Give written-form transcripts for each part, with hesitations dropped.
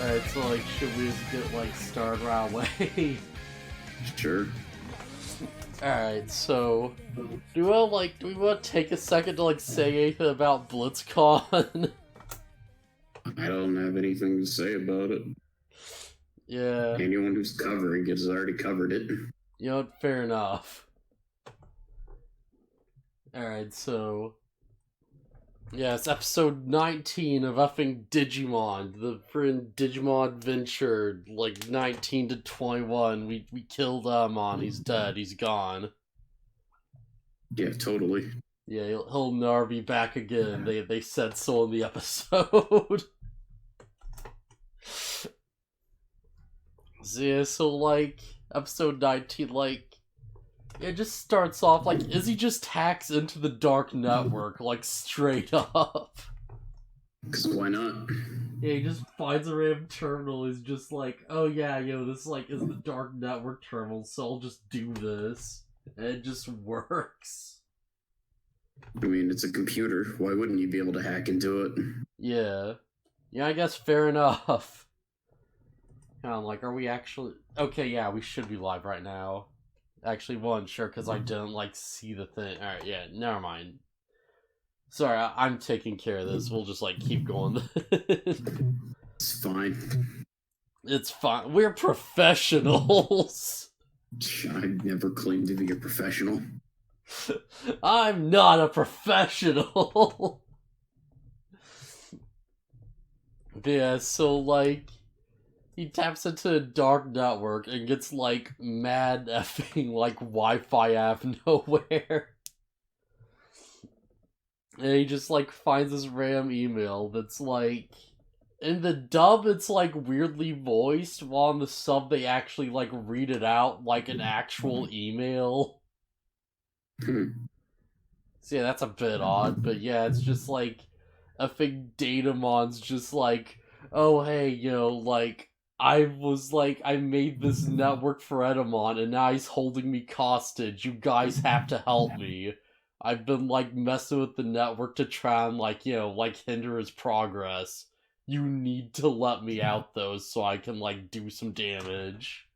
Alright, so like, should we just get like started right away? Sure. Alright, so do we want to take a second to like say anything about BlitzCon? I don't have anything to say about it. Yeah. Anyone who's covering it has already covered it. You know what? Fair enough. Alright, so yeah, it's episode 19 of effing Digimon. The friend Digimon Adventure, like 19 to 21. We killed Etemon. He's dead. He's gone. Yeah, totally. Yeah, he'll never be back again. They said so in the episode. Yeah, so like episode 19, like it just starts off like Izzy just hacks into the dark network, like straight up. Because why not? Yeah, he just finds a random terminal. He's just like, oh yeah, this like is the dark network terminal, so I'll just do this, and it just works. I mean, it's a computer. Why wouldn't you be able to hack into it? Yeah, I guess fair enough. Like, are we actually okay? Yeah, we should be live right now. Actually, wasn't sure because I didn't like see the thing. All right, yeah, never mind. Sorry, I'm taking care of this. We'll just like keep going. It's fine. It's fine. We're professionals. I never claimed to be a professional. I'm not a professional. Yeah, so like he taps into a dark network and gets like mad effing like Wi-Fi out of nowhere. And he just like finds this random email that's like in the dub it's like weirdly voiced, while in the sub they actually like read it out like an actual email. So yeah, that's a bit odd, but yeah, it's just like effing Datamon's just like, oh hey, like I made this network for Etemon, and now he's holding me hostage. You guys have to help me. I've been, like, messing with the network to try and, like, hinder his progress. You need to let me out, though, so I can, like, do some damage.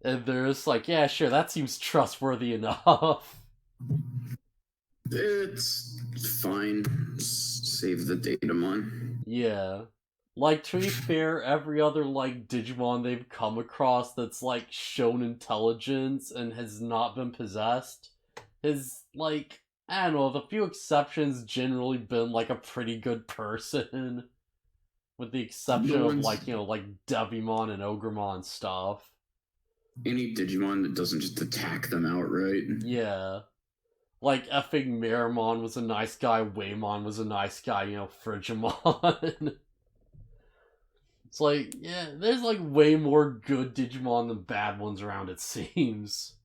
And they're just like, yeah, sure, that seems trustworthy enough. It's fine. Save the Datamon. Yeah. Like, to be fair, every other, like, Digimon they've come across that's, like, shown intelligence and has not been possessed has, like, I don't know, with a few exceptions, generally been, like, a pretty good person. With the exception of, like, like, Devimon and Ogremon stuff. Any Digimon that doesn't just attack them outright. Yeah. Like, effing Miramon was a nice guy, Waymon was a nice guy, Frigimon. It's like, yeah, there's like way more good Digimon than bad ones around, it seems.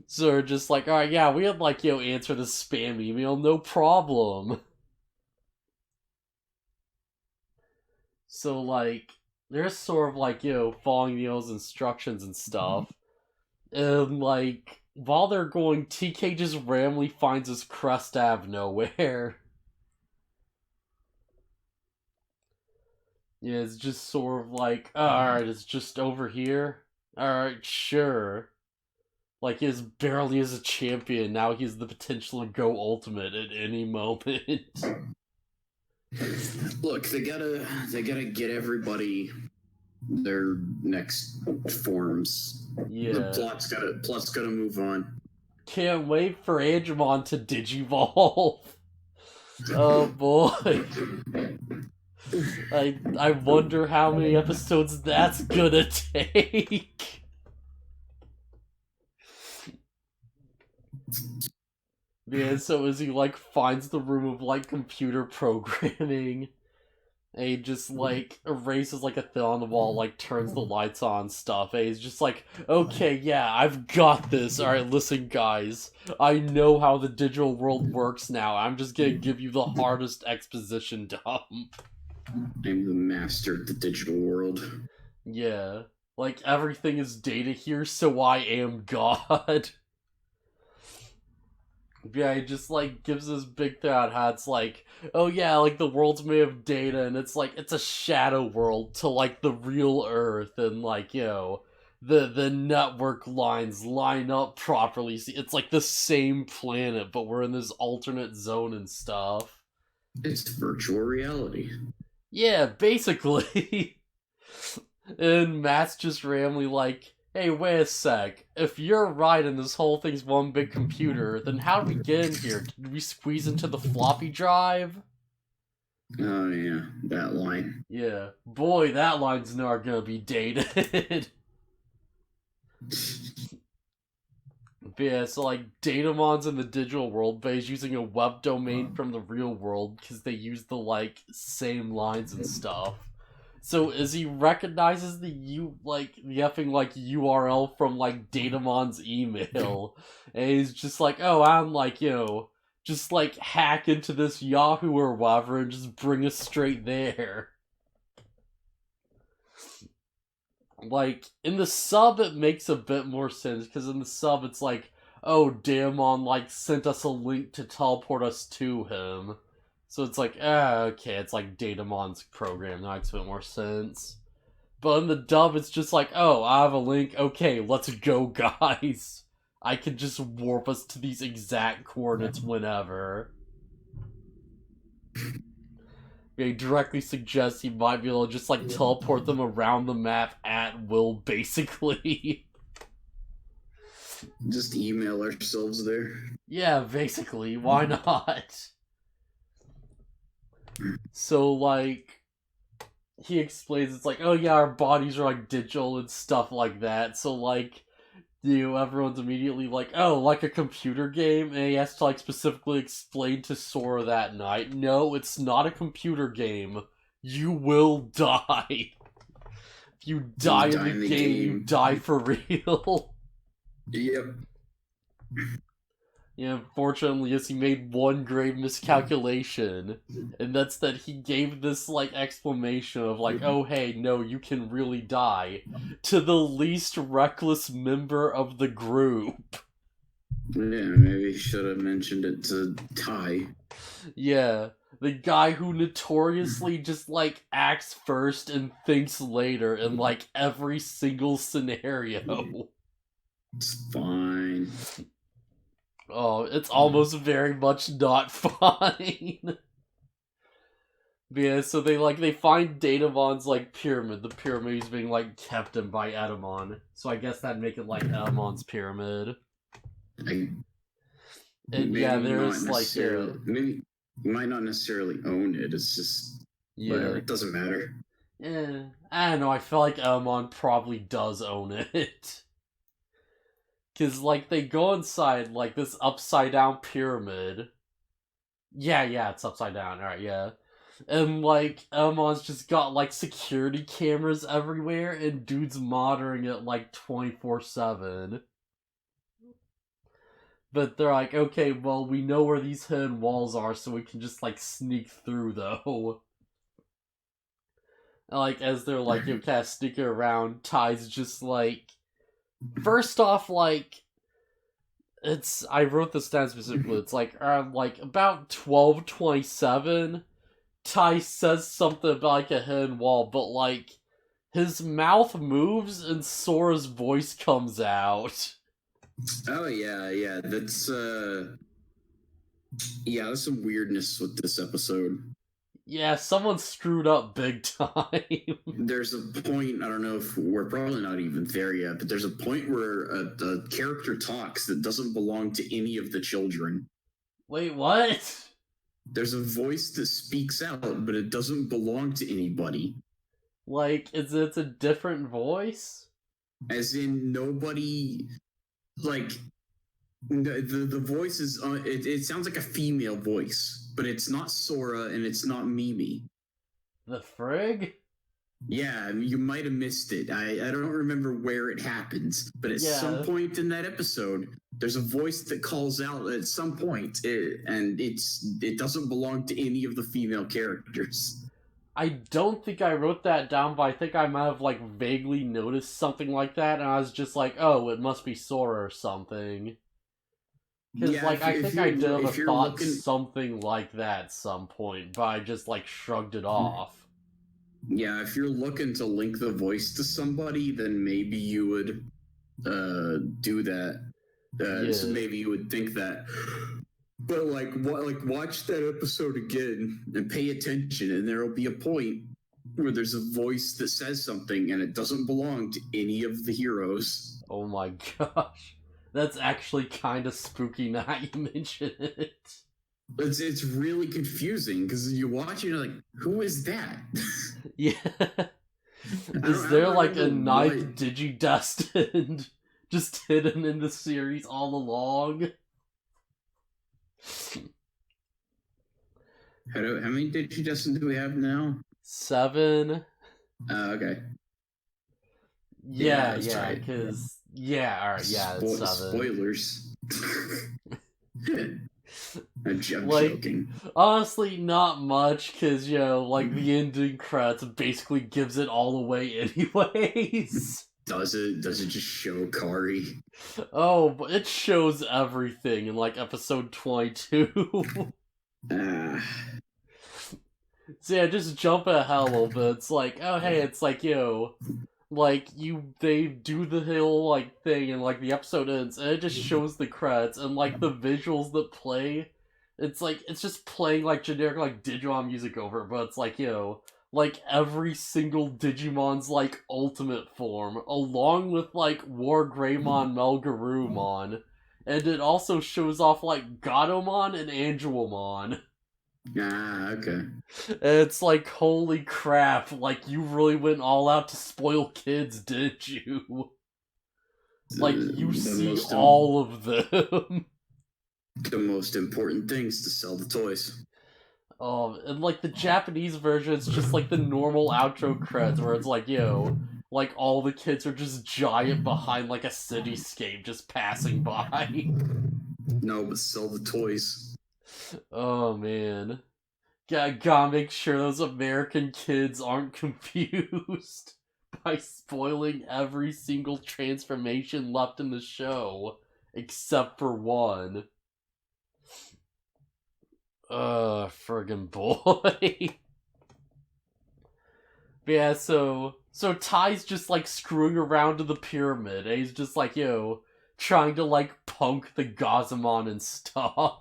So we're just like, alright, yeah, we had like, answer the spam email, no problem. So like, they're sort of like, following those instructions and stuff. And like, while they're going, TK just randomly finds his crest out of nowhere. Yeah, it's just sort of like, alright, it's just over here. Alright, sure. Like, he's barely as a champion, now he's the potential to go ultimate at any moment. Look, they gotta get everybody their next forms. Yeah. The plot's gotta move on. Can't wait for Angemon to Digivolve. Oh boy. I wonder how many episodes that's gonna take. Yeah, so as he like finds the room of like computer programming, and he just like erases like a thing on the wall, like turns the lights on stuff, and he's just like, okay, yeah, I've got this. Alright, listen guys, I know how the digital world works now. I'm just gonna give you the hardest exposition dump. I'm the master of the digital world. Yeah. Like, everything is data here, so I am God. Yeah, he just, like, gives this big thing on how it's like, oh yeah, like, the world's made of data, and it's like, it's a shadow world to, like, the real Earth, and, like, the network lines line up properly. See, it's like the same planet, but we're in this alternate zone and stuff. It's virtual reality. Yeah, basically. And Matt's just randomly like, hey, wait a sec. If you're right and this whole thing's one big computer, then how did we get in here? Did we squeeze into the floppy drive? Oh, yeah, that line. Yeah. Boy, that line's not gonna be dated. But yeah, so like Datamon's in the digital world, but he's using a web domain from the real world because they use the like same lines and stuff. So as he recognizes the the effing like URL from like Datamon's email, and he's just like, oh, I'm like, just like hack into this Yahoo or whatever and just bring us straight there. Like, in the sub, it makes a bit more sense, because in the sub, it's like, oh, Daemon, like, sent us a link to teleport us to him. So it's like, okay, it's like Datamon's program, that makes a bit more sense. But in the dub, it's just like, oh, I have a link, okay, let's go, guys. I can just warp us to these exact coordinates whenever. He directly suggests he might be able to just, like, teleport them around the map at will, basically. Just email ourselves there. Yeah, basically. Why not? So, like, he explains, it's like, oh yeah, our bodies are, like, digital and stuff like that. So, like, everyone's immediately like, oh, like a computer game? And he has to, like, specifically explain to Sora that night, no, it's not a computer game. You will die. If you die in the game, you die for real. Yep. Yeah, fortunately, yes, he made one grave miscalculation, and that's that he gave this, like, exclamation of, like, oh, hey, no, you can really die, to the least reckless member of the group. Yeah, maybe he should have mentioned it to Ty. Yeah, the guy who notoriously just, like, acts first and thinks later in, like, every single scenario. It's fine. Oh, it's almost very much not fine. Yeah, so they find Datamon's, like, pyramid. The pyramid is being, like, kept in by Etemon. So I guess that'd make it, like, Etemon's pyramid. And yeah, there's, like, maybe you might not necessarily own it. It's just, whatever, it doesn't matter. Yeah, I don't know, I feel like Etemon probably does own it. Because, like, they go inside, like, this upside-down pyramid. Yeah, it's upside down, alright, yeah. And, like, Etemon's just got, like, security cameras everywhere, and dude's monitoring it, like, 24/7. But they're like, okay, well, we know where these hidden walls are, so we can just, like, sneak through, though. And, like, as they're, like, kind of sneaking around, Ty's just, like... First off, like... I wrote this down specifically, it's like about 12:27, Ty says something about, like, a hidden wall, but, like, his mouth moves and Sora's voice comes out. Oh, yeah, that's, yeah, there's some weirdness with this episode. Yeah, someone screwed up big time. There's a point, I don't know if we're probably not even there yet, but there's a point where a character talks that doesn't belong to any of the children. Wait, what? There's a voice that speaks out, but it doesn't belong to anybody. Like, it's a different voice? As in, nobody, like, the voice is, it sounds like a female voice, but it's not Sora and it's not Mimi. The frig? Yeah, you might have missed it. I don't remember where it happens, but at some point in that episode, there's a voice that calls out at some point, and it doesn't belong to any of the female characters. I don't think I wrote that down, but I think I might have, like, vaguely noticed something like that, and I was just like, oh, it must be Sora or something. Because, Yeah, like, I think I did have a if you're thought looking, something like that at some point, but I just, like, shrugged it off. yeah, if you're looking to link the voice to somebody, then maybe you would do that. So Yeah. maybe you would think that. But watch that episode again and pay attention, and there'll be a point where there's a voice that says something and it doesn't belong to any of the heroes. Oh my gosh. That's actually kind of spooky now you mention it. It's really confusing because you watch it and you're like, who is that? Yeah. Is there like a ninth Digidestined just hidden in the series all along? How many Digidestined do we have now? 7. Okay. Yeah, that's right. because... Yeah, alright, yeah, it's 7. Spoilers. I'm joking. Honestly, not much, because, you know, like, the ending credits basically gives it all away anyways. Does it just show Kari? Oh, but it shows everything in, like, episode 22. So yeah, just jump ahead a little bit. It's like, oh hey, it's like, yo, like, they do the whole, like, thing, and, like, the episode ends, and it just shows the credits, and, like, the visuals that play, it's like, it's just playing, like, generic, like, Digimon music over it, but it's like, yo, like, every single Digimon's, like, ultimate form, along with, like, War Greymon Melgarumon, and it also shows off, like, Gatomon and Angelomon. Okay. It's like, holy crap, like, you really went all out to spoil kids, did you? Like, you see all of them. The most important things to sell the toys. And, like, the Japanese version, it's just, like, the normal outro credits, where it's like, yo, like, all the kids are just giant behind, like, a cityscape just passing by. No, but sell the toys. Oh, man. Gotta make sure those American kids aren't confused by spoiling every single transformation left in the show, except for one. Friggin' boy. But yeah, so Ty's just, like, screwing around to the pyramid, and he's just like, yo, trying to, like, punk the Gazamon and stuff.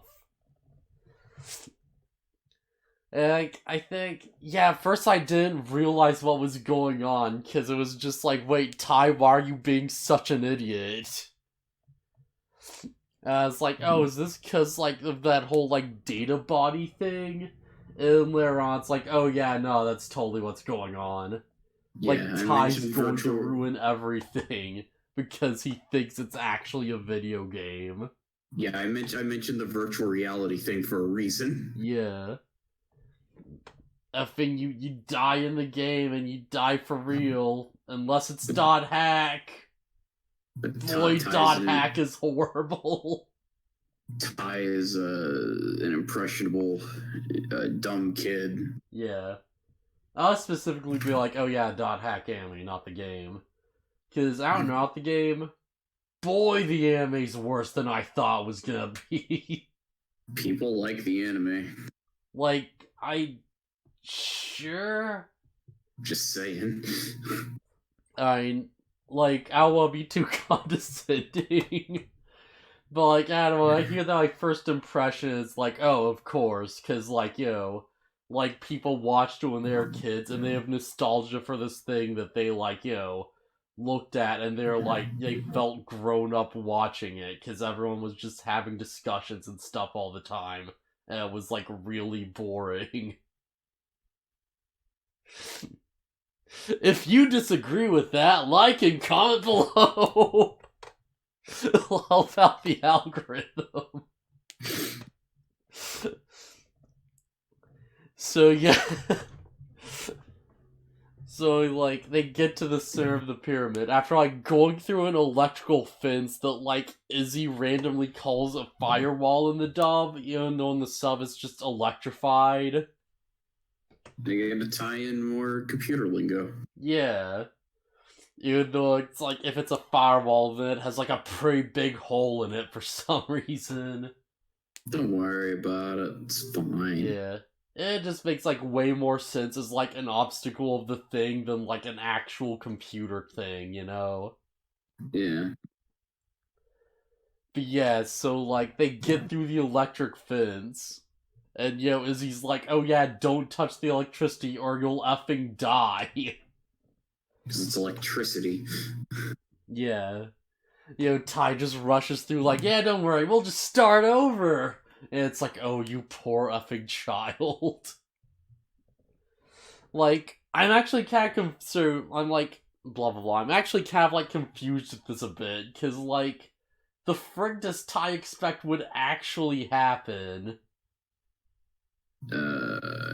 And I think, yeah, at first I didn't realize what was going on, because it was just like, wait, Ty, why are you being such an idiot? I was like, oh, is this because, like, of that whole, like, data body thing? And later on, it's like, oh yeah, no, that's totally what's going on. Yeah, like, Ty's going to ruin everything, because he thinks it's actually a video game. Yeah, I mentioned the virtual reality thing for a reason. Yeah. Effing, you die in the game, and you die for real, unless it's .hack. Boy, .hack is horrible. Ty is an impressionable, dumb kid. Yeah. I'll specifically be like, oh yeah, .hack anime, not the game. Because, I don't know, not the game, boy, the anime's worse than I thought it was gonna be. People like the anime. Like, sure? Just saying. I mean, like, I don't want to be too condescending. But, like, I don't know, I hear that, like, first impression is like, oh, of course, because, like, you know, like, people watched it when they were kids, and they have nostalgia for this thing that they, like, you know, looked at, and they're like, they felt grown up watching it, because everyone was just having discussions and stuff all the time, and it was, like, really boring. If you disagree with that, like and comment below. It'll help out the algorithm. So yeah. So, like, they get to the center of the pyramid after, like, going through an electrical fence that, like, Izzy randomly calls a firewall in the dub, even though in the sub it's just electrified. They got to tie in more computer lingo. Yeah. Even though it's like, if it's a firewall, then it has like a pretty big hole in it for some reason. Don't worry about it. It's fine. Yeah. It just makes like way more sense as like an obstacle of the thing than like an actual computer thing, you know? Yeah. But yeah, so like they get through the electric fence. And Izzy's like, oh yeah, don't touch the electricity or you'll effing die. Because it's electricity. Yeah. Ty just rushes through like, yeah, don't worry, we'll just start over. And it's like, oh, you poor effing child. Like, I'm actually kind of concerned. I'm like, blah blah blah. I'm actually kind of like confused with this a bit, because like, the frig does Ty expect would actually happen?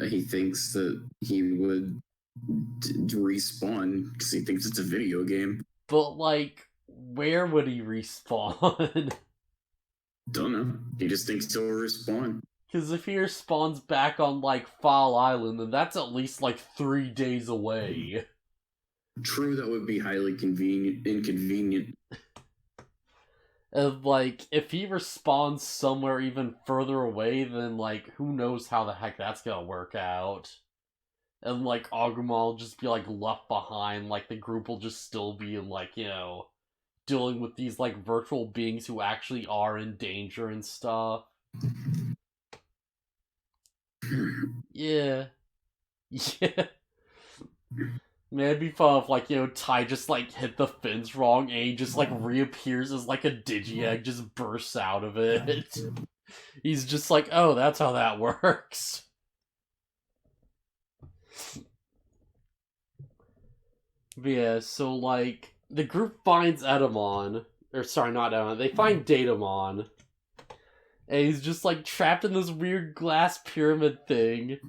He thinks that he would respawn because he thinks it's a video game. But like, where would he respawn? Don't know. He just thinks he'll respawn. Because if he respawns back on like File Island, then that's at least like 3 days away. True, that would be highly inconvenient. And like, if he respawns somewhere even further away, then like, who knows how the heck that's gonna work out. And like, Agumon will just be like left behind, like the group will just still be in like, dealing with these like virtual beings who actually are in danger and stuff. Yeah. Yeah. Man, it'd be fun if, like, Ty just, like, hit the fence wrong and he just, like, reappears as, like, a Digi-Egg just bursts out of it. He's just like, oh, that's how that works. But yeah, so, like, the group finds Etemon. Or, sorry, not Etemon. They find Datamon. And he's just, like, trapped in this weird glass pyramid thing.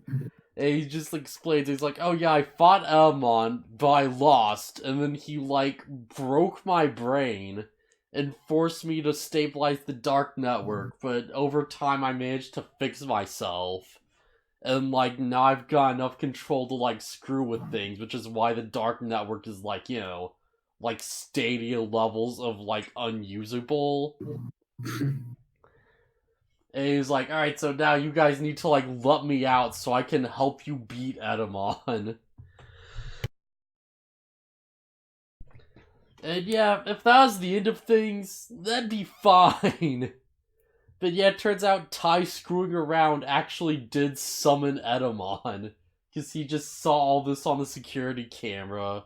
And he just explains, he's like, oh yeah, I fought Etemon, but I lost, and then he, like, broke my brain and forced me to stabilize the dark network, but over time I managed to fix myself. And, like, now I've got enough control to, like, screw with things, which is why the dark network is, like, like, Stadia levels of, like, unusable. And he's like, alright, so now you guys need to, like, let me out so I can help you beat Etemon. And yeah, if that was the end of things, that'd be fine. But yeah, it turns out Ty screwing around actually did summon Etemon. Because he just saw all this on the security camera.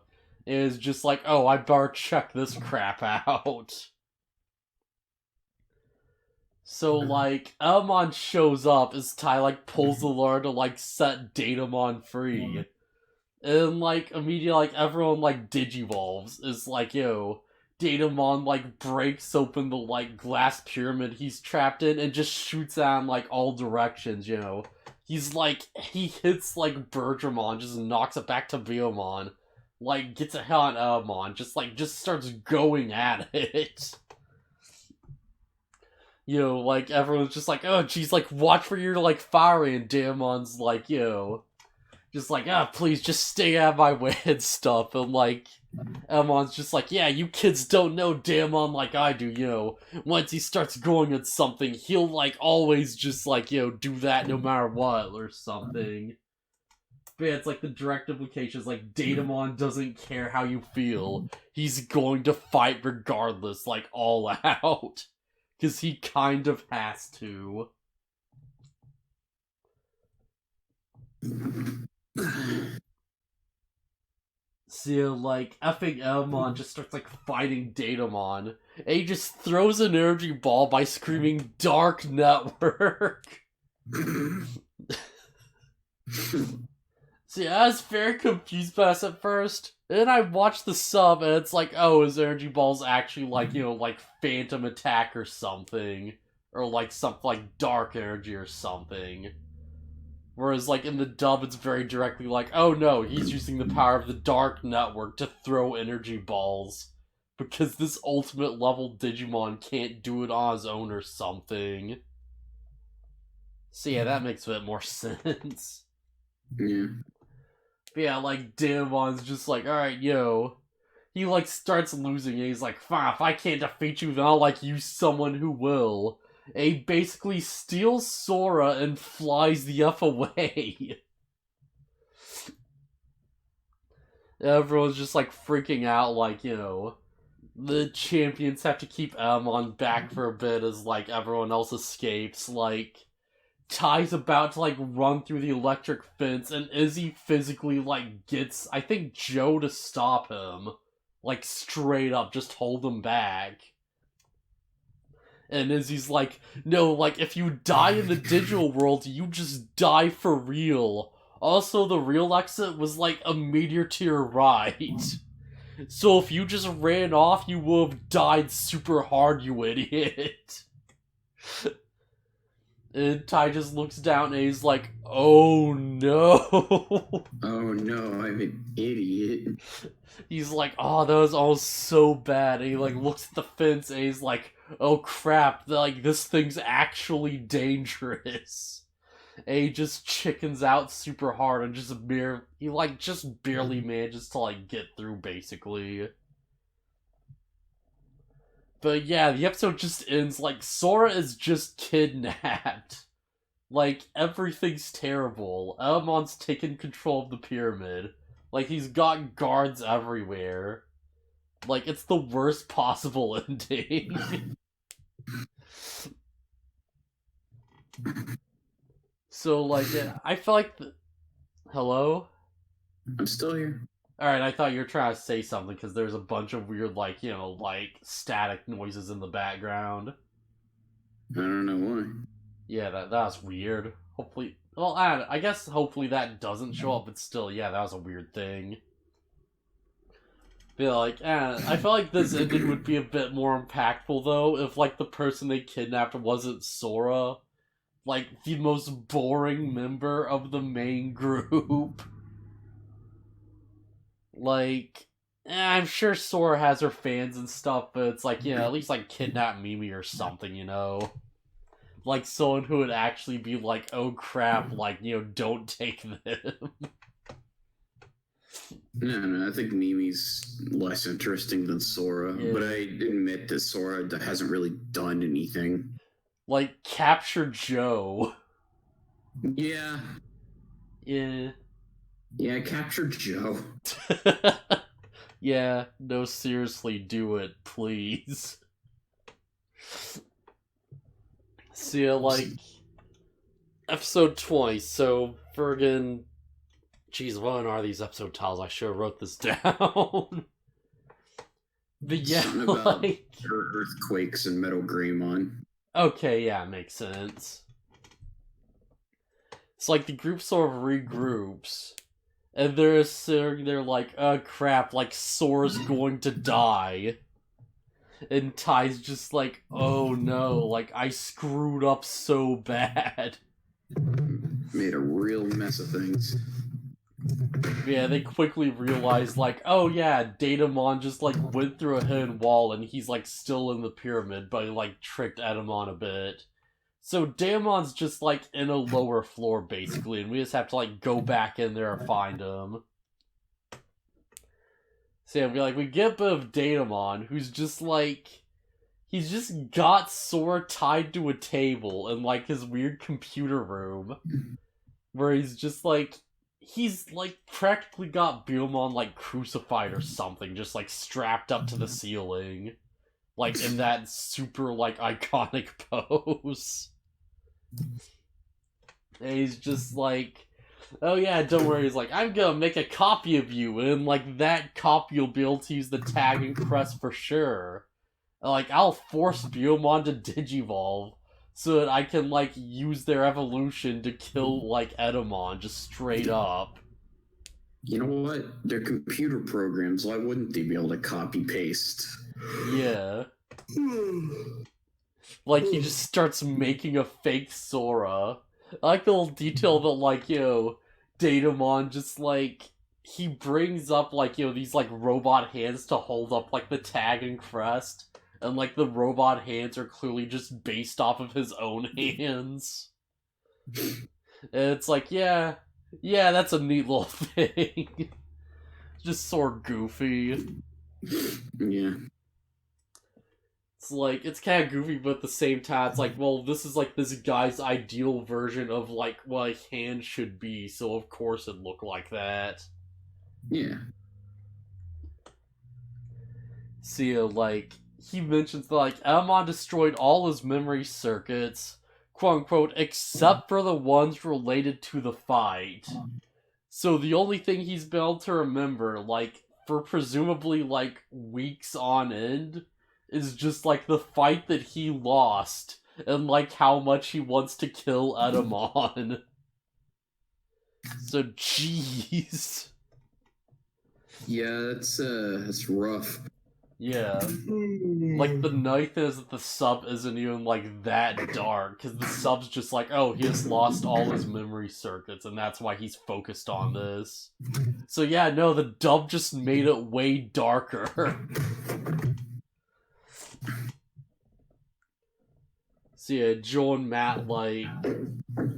And is just like, oh, I better check this crap out. So, like, Etemon shows up as Ty, like, pulls the lure to, like, set Datamon free. And, like, immediately, like, everyone, like, digivolves. Is like, Datamon, like, breaks open the, like, glass pyramid he's trapped in and just shoots out in, like, all directions, He's, like, he hits, like, Bertramon, just knocks it back to Biomon. Like, gets a hit on Etemon, just starts going at it. Like, everyone's just like, oh, geez, like, watch for your, like, fire, and Damon's like, just like, please, just stay out of my way and stuff, and, like, Emon's just like, yeah, you kids don't know Damon like I do, once he starts going at something, he'll, like, always just, like, do that no matter what, or something. But yeah, it's like the direct implication is like, Datamon doesn't care how you feel, he's going to fight regardless, like, all out. Because he kind of has to. So, like, effing Etemon just starts, like, fighting Datamon. And he just throws an energy ball by screaming, Dark Network! So yeah, I was very confused by this at first. And then I watched the sub, and it's like, oh, his energy ball's actually like, like Phantom Attack or something. Or like something like Dark Energy or something. Whereas like in the dub, it's very directly like, oh no, he's using the power of the Dark Network to throw energy balls. Because this ultimate level Digimon can't do it on his own or something. So yeah, that makes a bit more sense. Yeah. But yeah, like, Damon's just like, alright, he, like, starts losing, and he's like, fine, if I can't defeat you, then I'll, like, use someone who will. And he basically steals Sora and flies the F away. Everyone's just, like, freaking out, like, you know, the champions have to keep Etemon back for a bit as, like, everyone else escapes. Like, Ty's about to, like, run through the electric fence, and Izzy physically, like, gets, I think, Joe to stop him. Like, straight up, just hold him back. And Izzy's like, no, like, if you die in the digital world, you just die for real. Also, the real exit was, like, a meteor to your right. So if you just ran off, you would have died super hard, you idiot. And Ty just looks down and he's like, oh no. Oh no, I'm an idiot. He's like, oh, that was all so bad. And he, like, looks at the fence and he's like, oh crap, like, this thing's actually dangerous. And he just chickens out super hard and just barely manages to, like, get through, basically. But yeah, the episode just ends, like, Sora is just kidnapped. Like, everything's terrible. Etemon's taken control of the pyramid. Like, he's got guards everywhere. Like, it's the worst possible ending. So, like, I feel like... Hello? I'm still here. Alright, I thought you were trying to say something, because there's a bunch of weird, like, you know, like, static noises in the background. I don't know why. Yeah, that was weird. Hopefully... Well, I guess hopefully that doesn't show up, but still, yeah, that was a weird thing. Feel like, I feel like this ending would be a bit more impactful, though, if, like, the person they kidnapped wasn't Sora. Like, the most boring member of the main group. Like, I'm sure Sora has her fans and stuff, but it's like, you know, at least, like, kidnap Mimi or something, you know? Like, someone who would actually be like, oh crap, like, you know, don't take them. No, I think Mimi's less interesting than Sora, Yeah. but I admit that Sora hasn't really done anything. Like, capture Joe. Yeah. Yeah. Yeah, capture Joe. Yeah, no, seriously, do it, please. So, yeah, like, episode 20, so, friggin'... Jeez, what are these episode titles? I should have wrote this down. But yeah, Something about like... earthquakes and Metal Greymon. Okay, yeah, makes sense. It's like the group sort of regroups, and they're sitting there like, oh crap, like Sora's going to die. And Ty's just like, oh no, like I screwed up so bad. Made a real mess of things. Yeah, they quickly realize, like, oh yeah, Datamon just, like, went through a hidden wall and he's, like, still in the pyramid, but he, like, tricked Etemon a bit. So Datamon's just, like, in a lower floor, basically, and we just have to, like, go back in there and find him. So yeah, we get a bit of Datamon, who's just, like... He's just got Sora tied to a table in, like, his weird computer room. Where he's just, like... He's, like, practically got Billmon, like, crucified or something, just, like, strapped up to the ceiling. Like, in that super, like, iconic pose. And he's just, like, oh yeah, don't worry, he's like, I'm gonna make a copy of you, and, like, that copy you'll be able to use the tag and crest for sure. And, like, I'll force Billmon to Digivolve. So that I can, like, use their evolution to kill, like, Etemon, just straight up. You know what? They're computer programs. Why wouldn't they be able to copy-paste? Yeah. Like, he just starts making a fake Sora. I like the little detail that, like, you know, Datamon just, like, he brings up, like, you know, these, like, robot hands to hold up, like, the tag and crest. And, like, the robot hands are clearly just based off of his own hands. And it's like, yeah, that's a neat little thing. Just sort of goofy. Yeah. It's like, it's kind of goofy, but at the same time, it's like, well, this is like this guy's ideal version of like what a hand should be, so of course it'd look like that. Yeah. See, like, he mentions like Etemon destroyed all his memory circuits, quote unquote, except for the ones related to the fight. So the only thing he's been able to remember, like, for presumably like weeks on end, is just like the fight that he lost and like how much he wants to kill Etemon. So jeez. Yeah, that's rough. Yeah. Like, the nice thing is that the sub isn't even, like, that dark, because the sub's just like, oh, he has lost all his memory circuits, and that's why he's focused on this. So yeah, no, the dub just made it way darker. So yeah, Joe and Matt, like,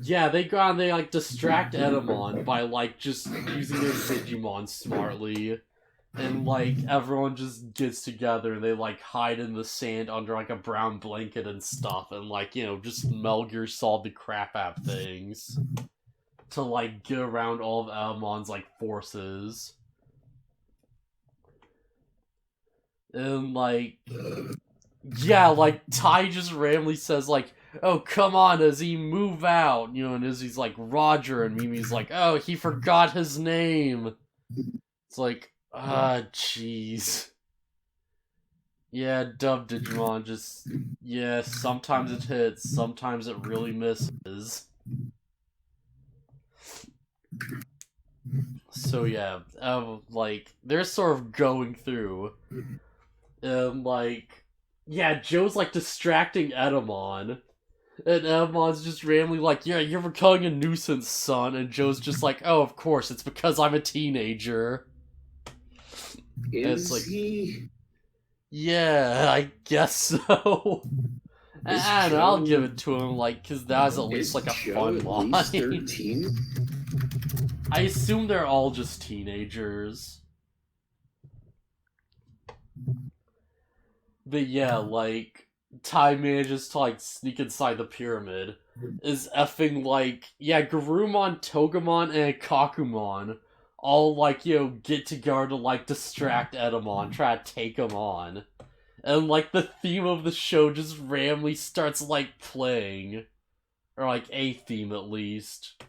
yeah, they go and they, like, distract Etemon by, like, just using their Digimon smartly. And, like, everyone just gets together and they, like, hide in the sand under, like, a brown blanket and stuff. And, like, you know, just Metal Gear Solid the crap out of things. To, like, get around all of Etemon's, like, forces. And, like, yeah, like, Tai just randomly says, like, oh, come on, Izzy, move out. You know, and Izzy's like, Roger. And Mimi's like, oh, he forgot his name. It's like, jeez. Yeah, dub Digimon just... yeah, sometimes it hits, sometimes it really misses. So yeah, like, they're sort of going through. And, like... yeah, Joe's, like, distracting Etemon. And Etemon's just randomly like, yeah, you're becoming a nuisance, son. And Joe's just like, oh, of course, it's because I'm a teenager. Is like, he? Yeah, I guess so. I don't know, I'll give it to him, like, because that was at least, like, a fun line. 13? I assume they're all just teenagers. But yeah, like, Tai manages to, like, sneak inside the pyramid. Is effing, like, yeah, Garurumon, Togemon, and Kakumon all, like, you know, get together to, like, distract Etemon, try to take him on. And, like, the theme of the show just randomly starts, like, playing. Or, like, a theme, at least.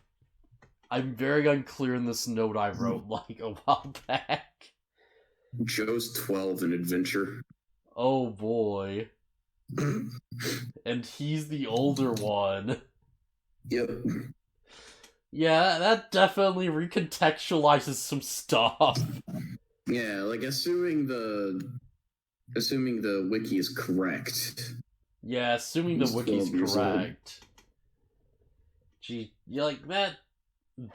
I'm very unclear in this note I wrote, like, a while back. Joe's 12 in Adventure. Oh, boy. And he's the older one. Yep. Yeah, that definitely recontextualizes some stuff. Yeah, like, assuming the wiki is correct. Yeah, assuming the wiki's correct. Gee, yeah, like,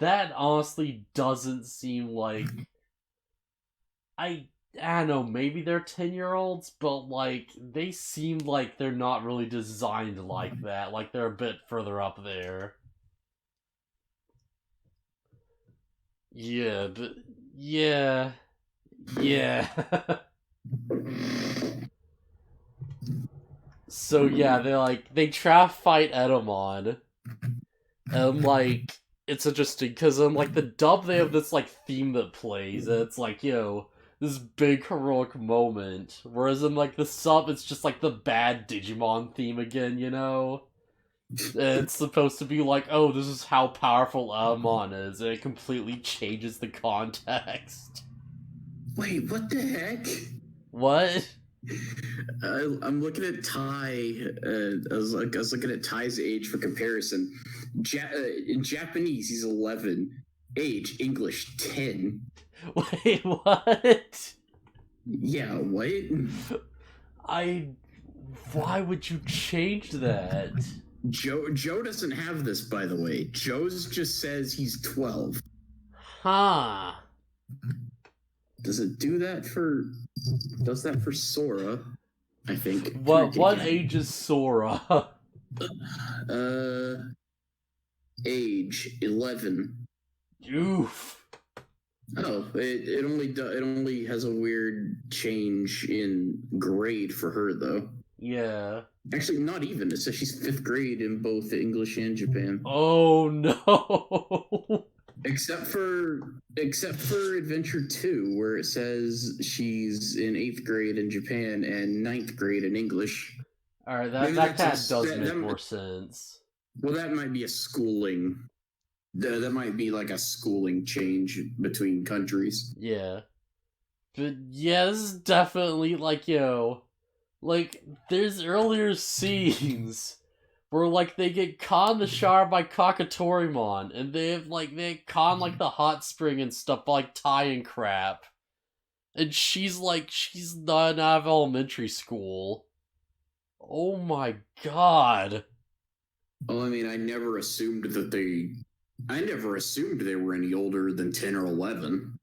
that honestly doesn't seem like... I don't know, maybe they're 10-year-olds, but, like, they seem like they're not really designed like that. Like, they're a bit further up there. Yeah, but... yeah... yeah... So yeah, they try to fight Etemon, and like, it's interesting because in like the dub they have this like theme that plays, and it's like, you know, this big heroic moment, whereas in like the sub it's just like the bad Digimon theme again, you know? And it's supposed to be like, oh, this is how powerful Etemon is, and it completely changes the context. Wait, what the heck? What? I'm looking at Tai. I was looking at Tai's age for comparison. In Japanese, he's 11. Age English 10. Wait, what? Yeah, what? Why would you change that? Joe doesn't have this, by the way. Joe's just says he's 12. Huh. Does it do that for... does that for Sora, I think. What age is Sora? Age 11. Oof. Oh, it only has a weird change in grade for her though. Yeah. Actually, not even. It says she's 5th grade in both English and Japan. Oh no. Except for Adventure 2, where it says she's in 8th grade in Japan and 9th grade in English. Alright, that kind of does make more sense. Well, that might be a schooling. That might be like a schooling change between countries. Yeah. But yeah, this is definitely like, like, there's earlier scenes where, like, they get caught in the shower by Kakatorimon, and they con, like, the hot spring and stuff, like, Tai and crap. And she's not out of elementary school. Oh my god. Well, I mean, I never assumed they were any older than 10 or 11.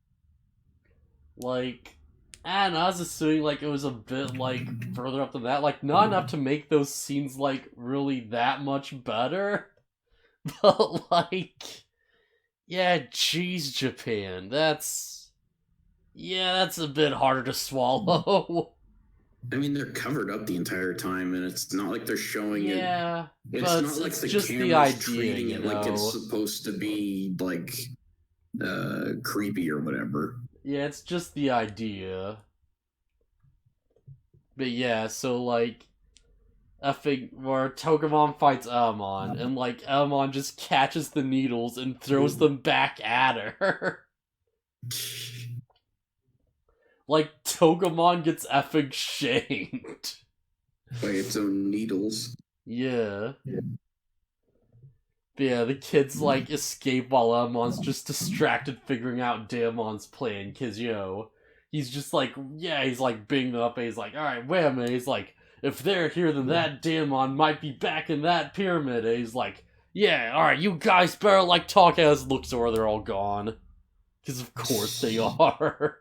Like, and I was assuming, like, it was a bit, like, further up than that. Like, not enough to make those scenes, like, really that much better. But, like, yeah, geez, Japan. That's a bit harder to swallow. I mean, they're covered up the entire time, and it's not like they're showing it. Yeah, it's but not like it's the just camera's the idea, treating it like it's supposed to be, like, creepy or whatever. Yeah, it's just the idea. But yeah, so, like, where Togemon fights Etemon, and, like, Etemon just catches the needles and throws them back at her. Like, Togemon gets effing shanked. By its own needles. Yeah. But yeah, the kids, like, escape while Etemon's just distracted figuring out Daemon's plan, because, he's just like, he's like bigging them up, and he's like, alright, wait a minute, he's like, if they're here, then that Daemon might be back in that pyramid, and he's like, yeah, alright, you guys better, like, talk as looks or they're all gone. Because of course they are.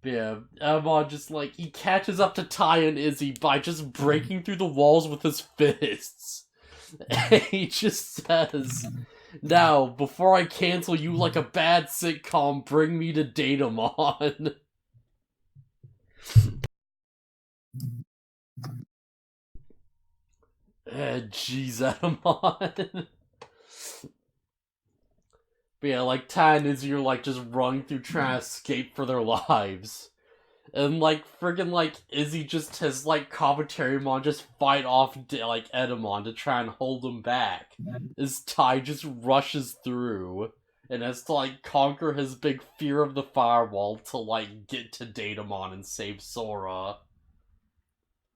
Yeah, Etemon just, like, he catches up to Tai and Izzy by just breaking through the walls with his fists. And he just says, now, before I cancel you like a bad sitcom, bring me to Datamon. Jeez, Etemon. But yeah, like, Tai and Izzy are, like, just running through trying to escape for their lives. And, like, friggin', like, Izzy just has, like, Commentarymon just fight off, like, Etemon to try and hold him back. As Tai just rushes through and has to, like, conquer his big fear of the firewall to, like, get to Datamon and save Sora.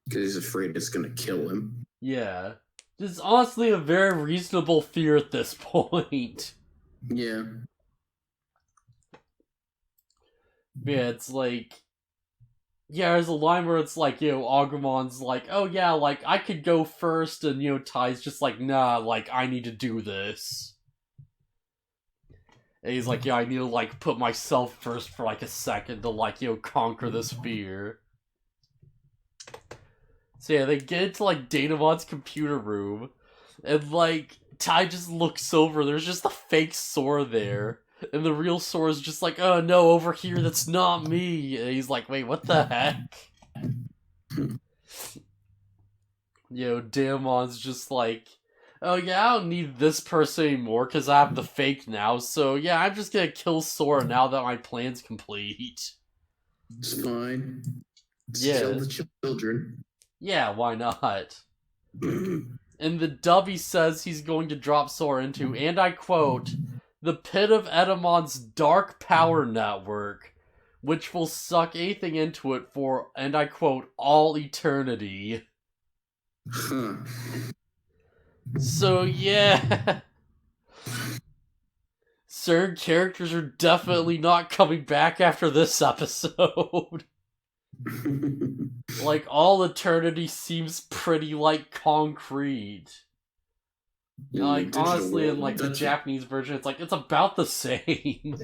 Because he's afraid it's gonna kill him. Yeah. It's honestly a very reasonable fear at this point. Yeah. Yeah, it's like... Yeah, there's a line where it's like, Agumon's like, oh yeah, like, I could go first, and, Tai's just like, nah, like, I need to do this. And he's like, yeah, I need to, like, put myself first for, like, a second to, like, conquer this fear. So yeah, they get into, like, Datamon's computer room, and, like, Tai just looks over, there's just a fake Sora there. And the real Sora's just like, oh no, over here, that's not me. And he's like, wait, what the heck? Daemon's just like, oh yeah, I don't need this person anymore because I have the fake now. So yeah, I'm just gonna kill Sora now that my plan's complete. It's fine. Yeah. Kill the children. Yeah, why not? And the dub he says he's going to drop Sora into, and I quote, the pit of Etemon's dark power network, which will suck anything into it for, and I quote, all eternity. Huh. So yeah, certain characters are definitely not coming back after this episode. Like, all eternity seems pretty, like, concrete. Like, honestly, in, like, the Japanese version, it's like, it's about the same.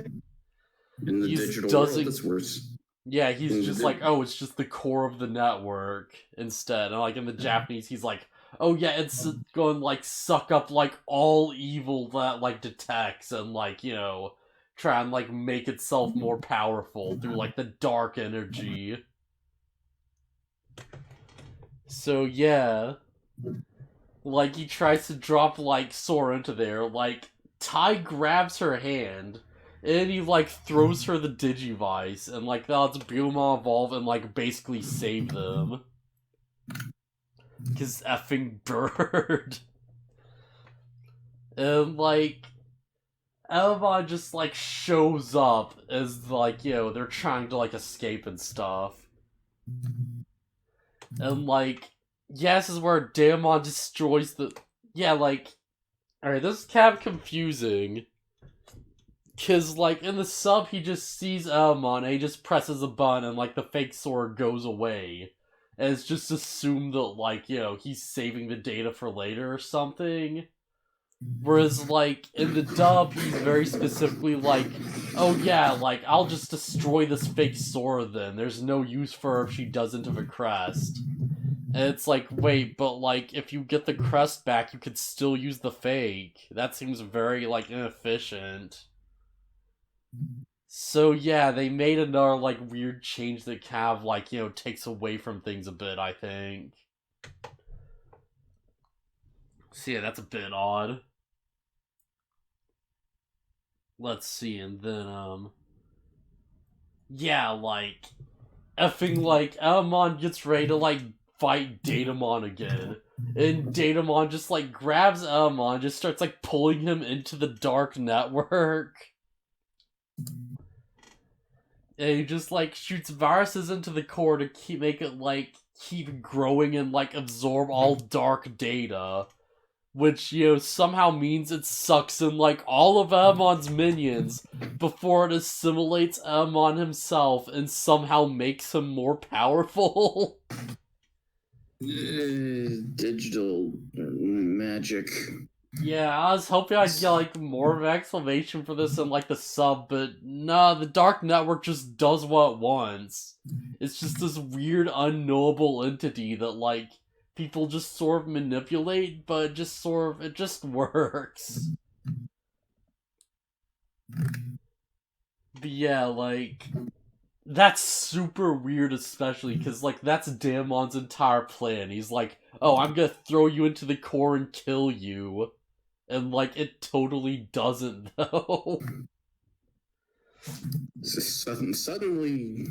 In the digital world, it's worse. Yeah, he's just like, oh, it's just the core of the network instead. And, like, in the Japanese, he's like, oh yeah, it's going to, like, suck up, like, all evil that, like, detects and, like, you know, try and, like, make itself more powerful through, like, the dark energy. So, yeah. Like, he tries to drop, like, Sora into there, like, Tai grabs her hand, and he, like, throws her the Digivice, and, like, that lets Bulma evolve and, like, basically save them. His effing bird. And, like, Etemon just, like, shows up as, like, you know, they're trying to, like, escape and stuff. And, like, yeah, this is where Digimon destroys the... Yeah, like... Alright, this is kind of confusing. Because, like, in the sub, he just sees Etemon, and he just presses a button, and, like, the fake sword goes away. And it's just assumed that, like, you know, he's saving the data for later or something. Whereas, like, in the dub, he's very specifically like, oh yeah, like, I'll just destroy this fake sword then. There's no use for her if she doesn't have a crest. And it's like, wait, but, like, if you get the crest back, you could still use the fake. That seems very, like, inefficient. So, yeah, they made another, like, weird change that kind of, like, you know, takes away from things a bit, I think. So, yeah, that's a bit odd. Let's see, and then, yeah, like, effing, like, Etemon gets ready to, like, fight Datamon again. And Datamon just, like, grabs Etemon, just starts, like, pulling him into the dark network. And he just, like, shoots viruses into the core to make it, like, keep growing and, like, absorb all dark data. Which, you know, somehow means it sucks in, like, all of Etemon's minions before it assimilates Etemon himself and somehow makes him more powerful. Digital magic. Yeah, I was hoping I'd get, like, more of an explanation for this in, like, the sub, but nah, the Dark Network just does what it wants. It's just this weird, unknowable entity that, like, people just sort of manipulate, but it just works. But yeah, like, that's super weird, especially because, like, that's Damon's entire plan. He's like, oh, I'm gonna throw you into the core and kill you. And, like, it totally doesn't, though. Suddenly,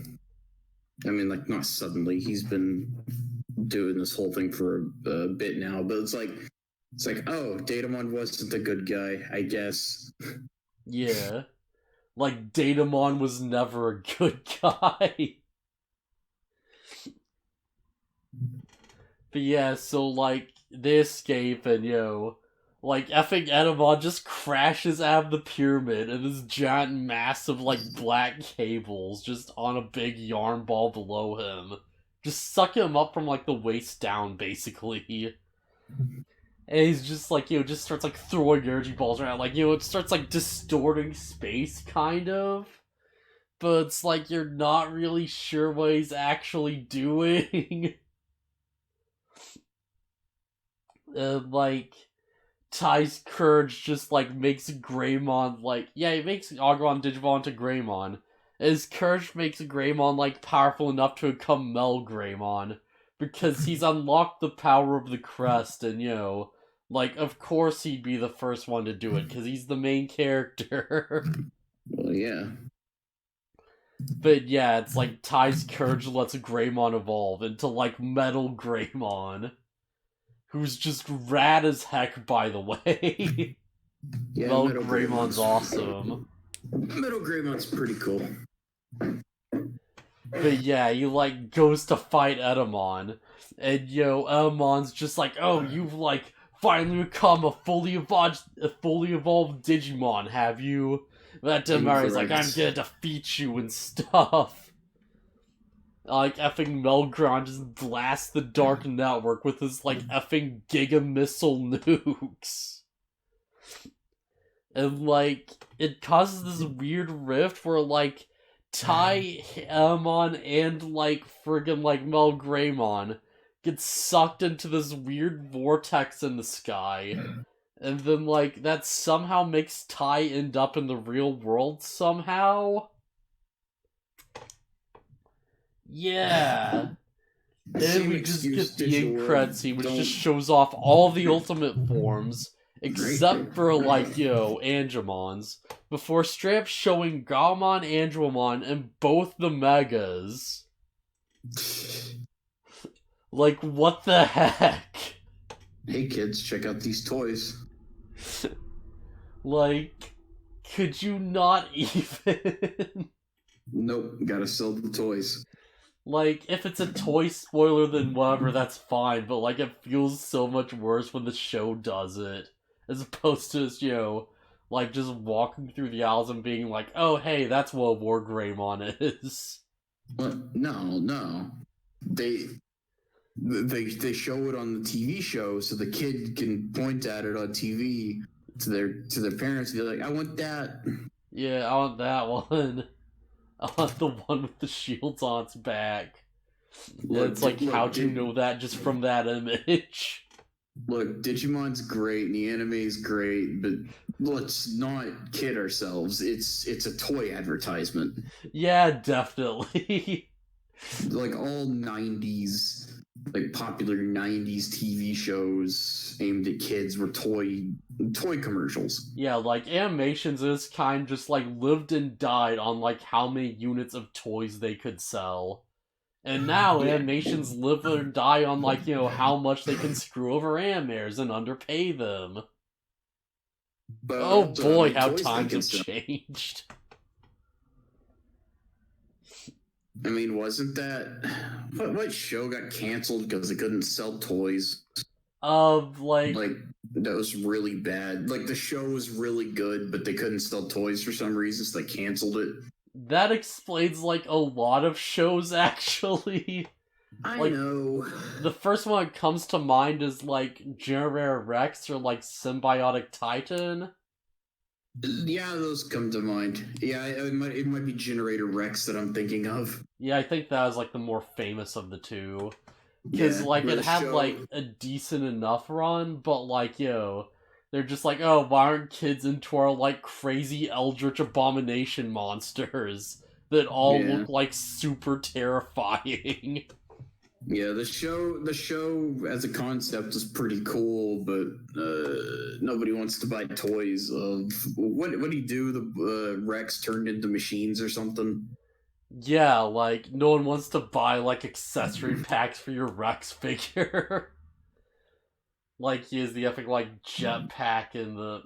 I mean, like, not suddenly, he's been doing this whole thing for a bit now, but it's like, oh, Datamon wasn't a good guy, I guess. Yeah. Like, Datamon was never a good guy. But yeah, so, like, they escape and, you know, like, effing Etemon just crashes out of the pyramid and this giant mass of, like, black cables just on a big yarn ball below him. Just sucking him up from, like, the waist down, basically. And he's just, like, you know, just starts, like, throwing energy balls around. Like, you know, it starts, like, distorting space, kind of. But it's like, you're not really sure what he's actually doing. And, like, Tai's courage just, like, makes Greymon, like, yeah, he makes Agron Digimon into Greymon. His courage makes Greymon, like, powerful enough to become Mel Greymon. Because he's unlocked the power of the crest, and, you know, like, of course he'd be the first one to do it, because he's the main character. Well, yeah. But yeah, it's like Tai's courage lets Greymon evolve into, like, Metal Greymon. Who's just rad as heck, by the way. Yeah, Metal Greymon's awesome. Metal Greymon's pretty cool. But yeah, he, like, goes to fight Etemon. And, yo, Etemon's just like, oh, you've, like, finally become a fully evolved Digimon, have you? That Demary's like, I'm gonna defeat you and stuff. Like, effing Melgron just blasts the Dark Network with his, like, effing Giga Missile nukes. And, like, it causes this weird rift where, like, Tai, Etemon, and, like, friggin', like, Melgreymon gets sucked into this weird vortex in the sky. And then, like, that somehow makes Tai end up in the real world somehow? Yeah. And we just get the end credit scene, which just shows off all the ultimate forms, except for, like, Angemons, before straight up showing Gaomon, Angemon, and both the Megas. Like, what the heck? Hey kids, check out these toys. Like, could you not even? Nope, gotta sell the toys. Like, if it's a toy spoiler, then whatever, that's fine, but, like, it feels so much worse when the show does it, as opposed to just, like, just walking through the aisles and being like, oh, hey, that's what War Greymon is. But no. They show it on the TV show so the kid can point at it on TV to their parents and be like, I want that. Yeah, I want that one. I want the one with the shields on its back. It's like, how'd you know that just from that image? Look, Digimon's great and the anime's great, but let's not kid ourselves. It's a toy advertisement. Yeah, definitely. Like all 90s, like popular 90s TV shows aimed at kids were toy commercials. Yeah, like animations of this kind just like lived and died on like how many units of toys they could sell. And now animations live or die on like, how much they can screw over animators and underpay them. But oh boy, how times have changed. I mean, wasn't that what show got canceled because it couldn't sell toys? Like that was really bad. Like the show was really good, but they couldn't sell toys for some reason, so they canceled it. That explains like a lot of shows, actually. I know. The first one that comes to mind is like Generator Rex or like Symbiotic Titan. Yeah, those come to mind. Yeah, it might be Generator Rex that I'm thinking of. Yeah, I think that was like the more famous of the two. Because like it had like a decent enough run, but like they're just like, oh, why aren't kids into our like crazy eldritch abomination monsters that all look like super terrifying? Yeah, the show as a concept is pretty cool, but nobody wants to buy toys of what do you do? The Rex turned into machines or something? Yeah, like no one wants to buy like accessory packs for your Rex figure. Like he has the epic like jetpack and the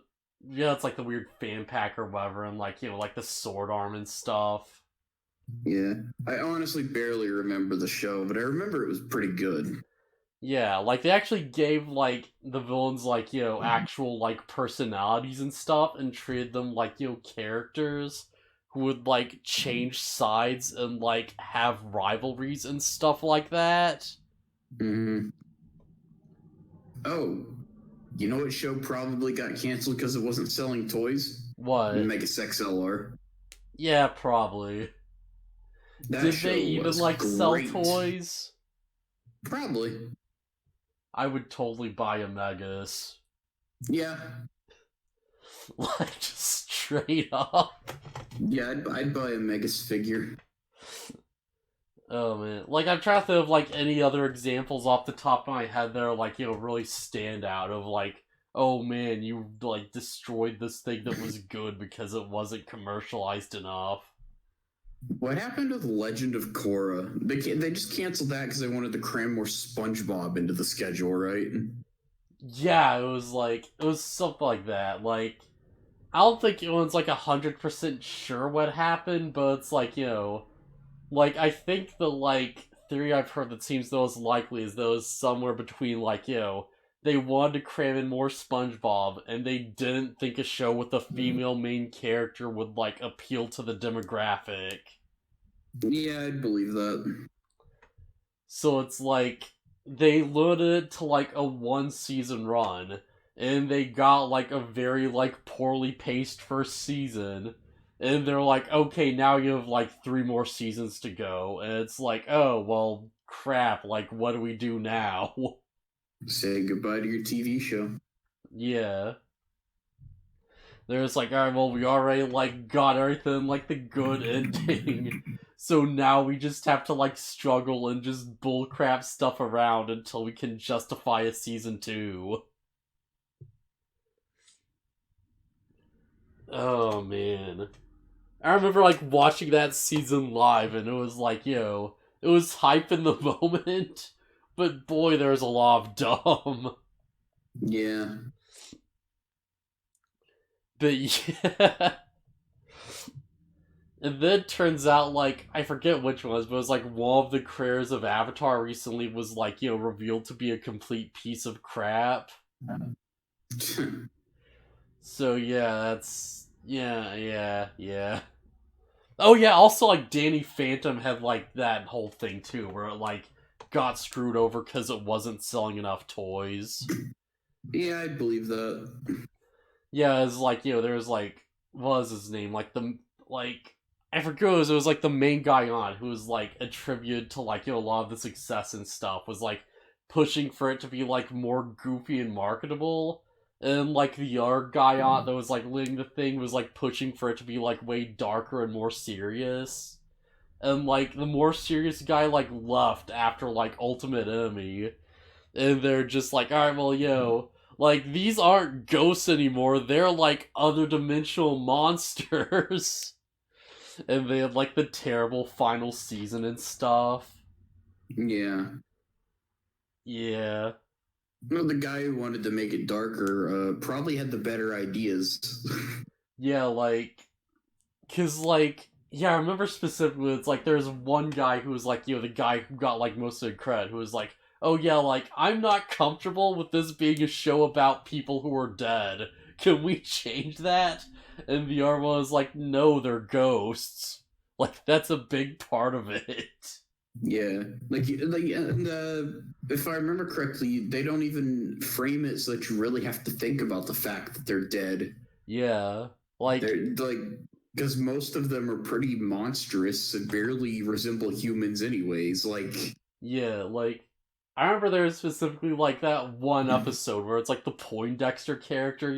it's like the weird fan pack or whatever, and like like the sword arm and stuff. Yeah, I honestly barely remember the show, but I remember it was pretty good. Yeah, like they actually gave like the villains like actual like personalities and stuff, and treated them like characters who would like change sides and like have rivalries and stuff like that. Mm-hmm. Oh, you know what show probably got canceled because it wasn't selling toys? What? Megas XLR. Yeah, probably. Did they even like sell toys? Probably. I would totally buy a Megas. Yeah. Like just straight up. Yeah, I'd buy a Megas figure. Oh man, like I'm trying to think of like any other examples off the top of my head that are like really stand out of like, oh man, you like destroyed this thing that was good because it wasn't commercialized enough. What happened with Legend of Korra? They just canceled that because they wanted to cram more SpongeBob into the schedule, right? Yeah, it was something like that. Like, I don't think anyone's like 100% sure what happened, but it's like like I think the like theory I've heard that seems the most likely is those somewhere between like they wanted to cram in more SpongeBob, and they didn't think a show with a female main character would like appeal to the demographic. Yeah, I'd believe that. So it's like they limited it to like a 1-season run, and they got like a very like poorly paced first season, and they're like, okay, now you have like 3 more seasons to go, and it's like, oh well, crap, like, what do we do now? Say goodbye to your TV show. Yeah. They're just like, alright, well, we already, like, got everything, like, the good ending. So now we just have to, like, struggle and just bullcrap stuff around until we can justify a season 2. Oh, man. I remember, like, watching that season live, and it was like, yo, it was hype in the moment, but boy, there's a lot of dumb. Yeah. But yeah. And then it turns out, like, I forget which one it was, but it was like one of the creators of Avatar recently was, like, revealed to be a complete piece of crap. So yeah, that's... Yeah. Oh yeah, also, like, Danny Phantom had, like, that whole thing, too, where it, like, got screwed over because it wasn't selling enough toys. Yeah, I believe that. Yeah, it's like, there was, like, what was his name? Like, I forget what it was like the main guy on, who was, like, attributed to, like, a lot of the success and stuff, was, like, pushing for it to be, like, more goofy and marketable. And, like, the other guy on that was, like, leading the thing was, like, pushing for it to be, like, way darker and more serious. And, like, the more serious guy, like, left after, like, Ultimate Enemy. And they're just like, alright, well, like, these aren't ghosts anymore, they're, like, other dimensional monsters. And they had, like, the terrible final season and stuff. Yeah. Yeah. Well, the guy who wanted to make it darker probably had the better ideas. Yeah, like, cause, like, yeah, I remember specifically, it's like, there's one guy who was, like, the guy who got, like, most of the credit, who was like, oh yeah, like, I'm not comfortable with this being a show about people who are dead. Can we change that? And the other one was like, no, they're ghosts. Like, that's a big part of it. Yeah, and if I remember correctly, they don't even frame it so that you really have to think about the fact that they're dead. Yeah, like, they're like, because most of them are pretty monstrous and barely resemble humans, anyways. Like, yeah, like, I remember there was specifically, like, that one episode where it's, like, the Poindexter character,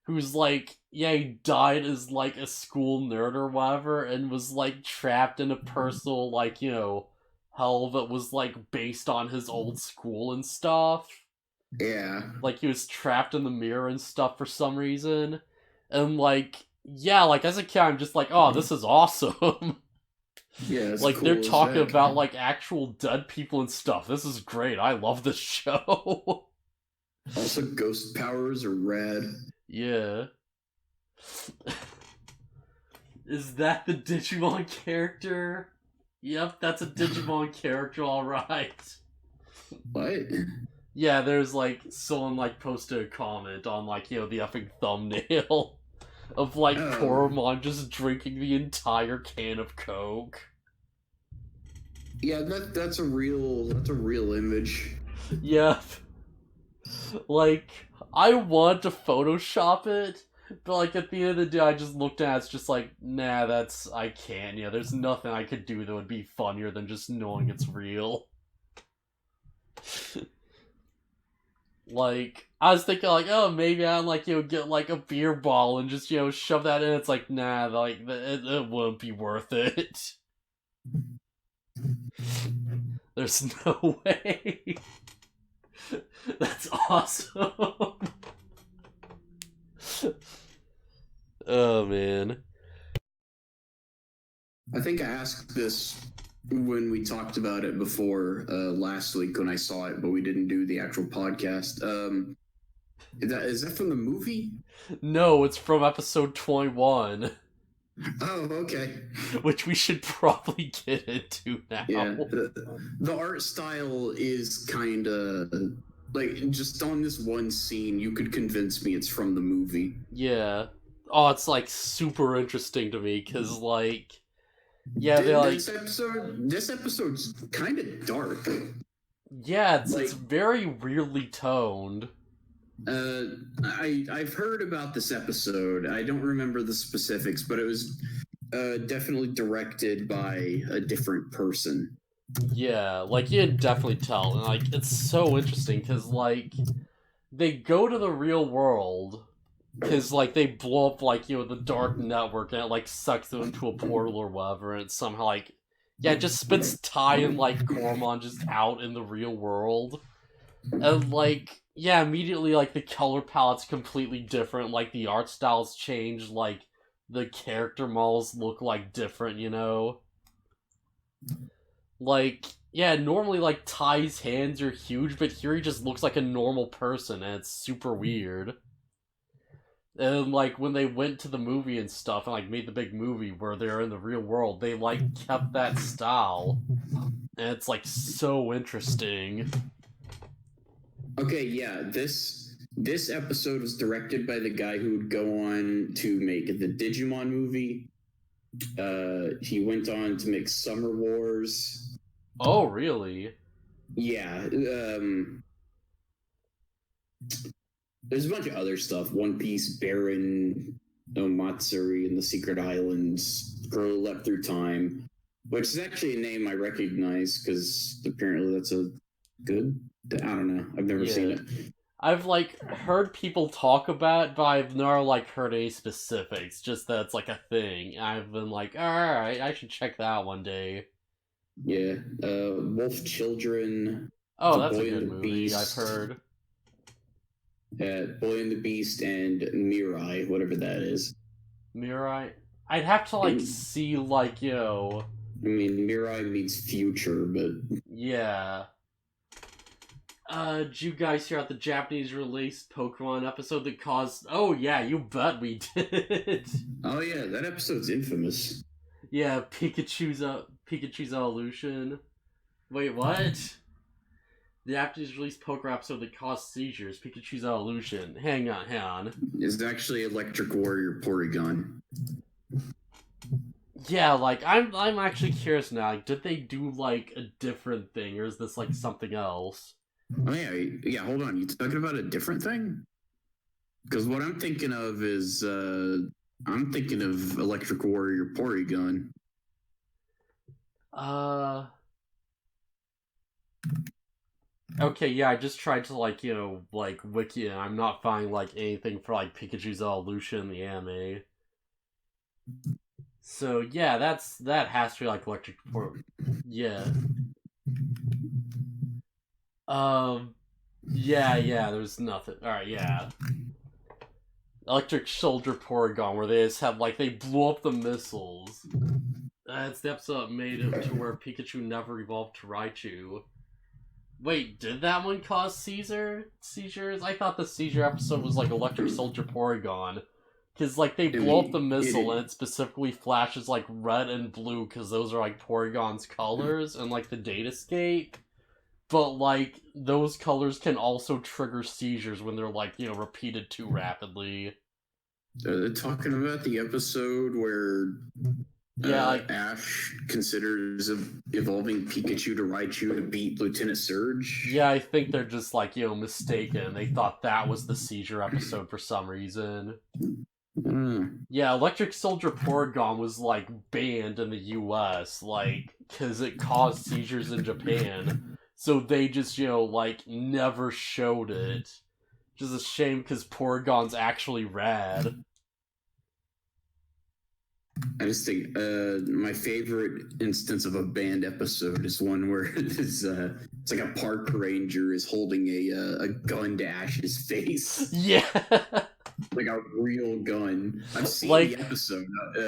who's, like, yeah, he died as, like, a school nerd or whatever, and was, like, trapped in a personal, like, hell that was, like, based on his old school and stuff. yeah. Like, he was trapped in the mirror and stuff for some reason. And, like, yeah, like, as a kid, I'm just like, oh, this is awesome. Yeah, like, cool they're talking heck. about, like, actual dead people and stuff. This is great. I love this show. Also, ghost powers are rad. Yeah. Is that the Digimon character? Yep, that's a Digimon character, alright. What? Yeah, there's, like, someone, like, posted a comment on, like, the effing thumbnail of, like, Koromon just drinking the entire can of Coke. Yeah, that's a real image. Yep. Like, I want to Photoshop it, but, like, at the end of the day, I just looked at it, it's just like, nah, I can't. Yeah, there's nothing I could do that would be funnier than just knowing it's real. Like, I was thinking, like, oh, maybe I'd, like, get, like, a beer bottle and just, shove that in. It's like, nah, like, it wouldn't be worth it. There's no way. That's awesome. Oh, man. I think I asked this when we talked about it before last week when I saw it, but we didn't do the actual podcast. Is that from the movie? No, it's from episode 21. Oh, okay. Which we should probably get into now. Yeah, the art style is kind of like, just on this one scene, you could convince me it's from the movie. Yeah. Oh, it's, like, super interesting to me, because, like, yeah, they, like... This episode's kind of dark. Yeah, it's very weirdly toned. I've heard about this episode. I don't remember the specifics, but it was definitely directed by a different person. Yeah, like, you can definitely tell. And, like, it's so interesting, because, like, they go to the real world, because, like, they blow up, like, the dark network, and it, like, sucks them into a portal or whatever, and it somehow, like, yeah, it just spits Tai and, like, Cormon just out in the real world. And, like, yeah, immediately, like, the color palette's completely different, like, the art style's changed, like, the character models look, like, different, Like, yeah, normally, like, Ty's hands are huge, but here he just looks like a normal person, and it's super weird. And, like, when they went to the movie and stuff, and, like, made the big movie where they're in the real world, they, like, kept that style. And it's, like, so interesting. Okay, yeah, this episode was directed by the guy who would go on to make the Digimon movie. He went on to make Summer Wars. Oh, really? Yeah, there's a bunch of other stuff. One Piece, Baron, no Matsuri, and the Secret Islands, Girl Leapt Through Time, which is actually a name I recognize because apparently that's a good. I don't know. I've never seen it. I've, like, heard people talk about it, but I've never, like, heard any specifics, just that it's, like, a thing. I've been like, alright, I should check that out one day. Yeah. Wolf Children. Oh, that's a good movie, I've heard. Boy and the Beast and Mirai, whatever that is. Mirai? I'd have to, like, see, like, I mean, Mirai means future, but... Yeah. Did you guys hear about the Japanese released Pokemon episode that caused... Oh, yeah, you bet we did. Oh, yeah, that episode's infamous. Yeah, Pikachu's evolution. Wait, what? The Japanese released Pokemon episode that caused seizures, Pikachu's evolution. Hang on. It's actually Electric Warrior Porygon. Yeah, like, I'm actually curious now. Like, did they do, like, a different thing, or is this, like, something else? Oh, yeah, hold on. You talking about a different thing? Because what I'm thinking of is, I'm thinking of Electric Warrior Porygon. Okay, yeah, I just tried to, like, like, wiki, and I'm not finding, like, anything for, like, Pikachu's evolution in the anime. So, yeah, that has to be, like, Electric Yeah. Yeah, there's nothing. Alright, yeah. Electric Soldier Porygon, where they just have, like, they blew up the missiles. That's the episode that made it to where Pikachu never evolved to Raichu. Wait, did that one cause seizures? I thought the seizure episode was, like, Electric Soldier Porygon. Because, like, they blow up the missile and it specifically flashes, like, red and blue because those are, like, Porygon's colors and, like, the datascape. But, like, those colors can also trigger seizures when they're, like, repeated too rapidly. Talking about the episode where Ash considers evolving Pikachu to Raichu to beat Lieutenant Surge. Yeah, I think they're just, like, mistaken. They thought that was the seizure episode for some reason. Yeah, Electric Soldier Porygon was, like, banned in the US, like, because it caused seizures in Japan. So they just, like, never showed it. Which is a shame, because Porygon's actually rad. I just think my favorite instance of a banned episode is one where it's like a park ranger is holding a gun to Ash's face. Yeah. Like a real gun. I've seen the episode.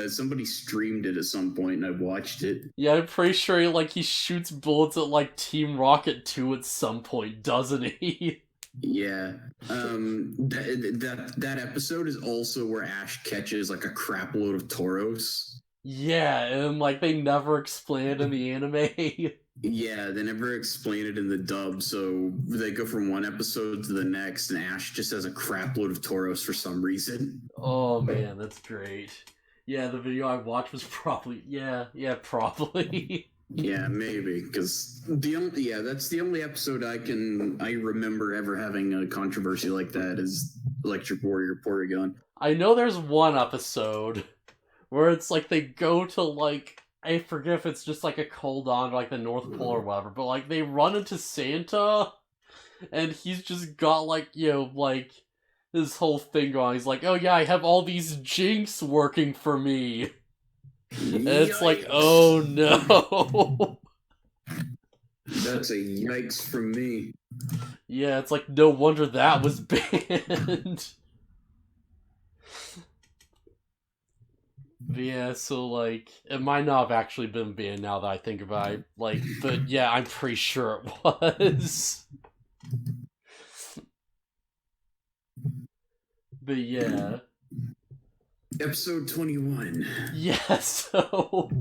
Somebody streamed it at some point, and I watched it. Yeah, I'm pretty sure he shoots bullets at, like, Team Rocket 2 at some point, doesn't he? Yeah. That episode is also where Ash catches, like, a crap load of Tauros. Yeah, and, like, they never explain it in the anime. Yeah, they never explain it in the dub, so they go from one episode to the next, and Ash just has a crap load of Tauros for some reason. Oh, man, that's great. Yeah, the video I watched was probably... Yeah, probably. Yeah, maybe, because that's the only episode I remember ever having a controversy like that is Electric Warrior Porygon. I know there's one episode where it's like they go to, like, I forget if it's just like a cold on like the North Pole or whatever, but like they run into Santa, and he's just got like, you know, like this whole thing going. He's like, oh yeah, I have all these jinx working for me. And it's like, oh no. That's a yikes from me. Yeah, it's like, no wonder that was banned. But yeah, so like, it might not have actually been banned now that I think about it. Like, but yeah, I'm pretty sure it was. But yeah. Episode 21. Yeah, so...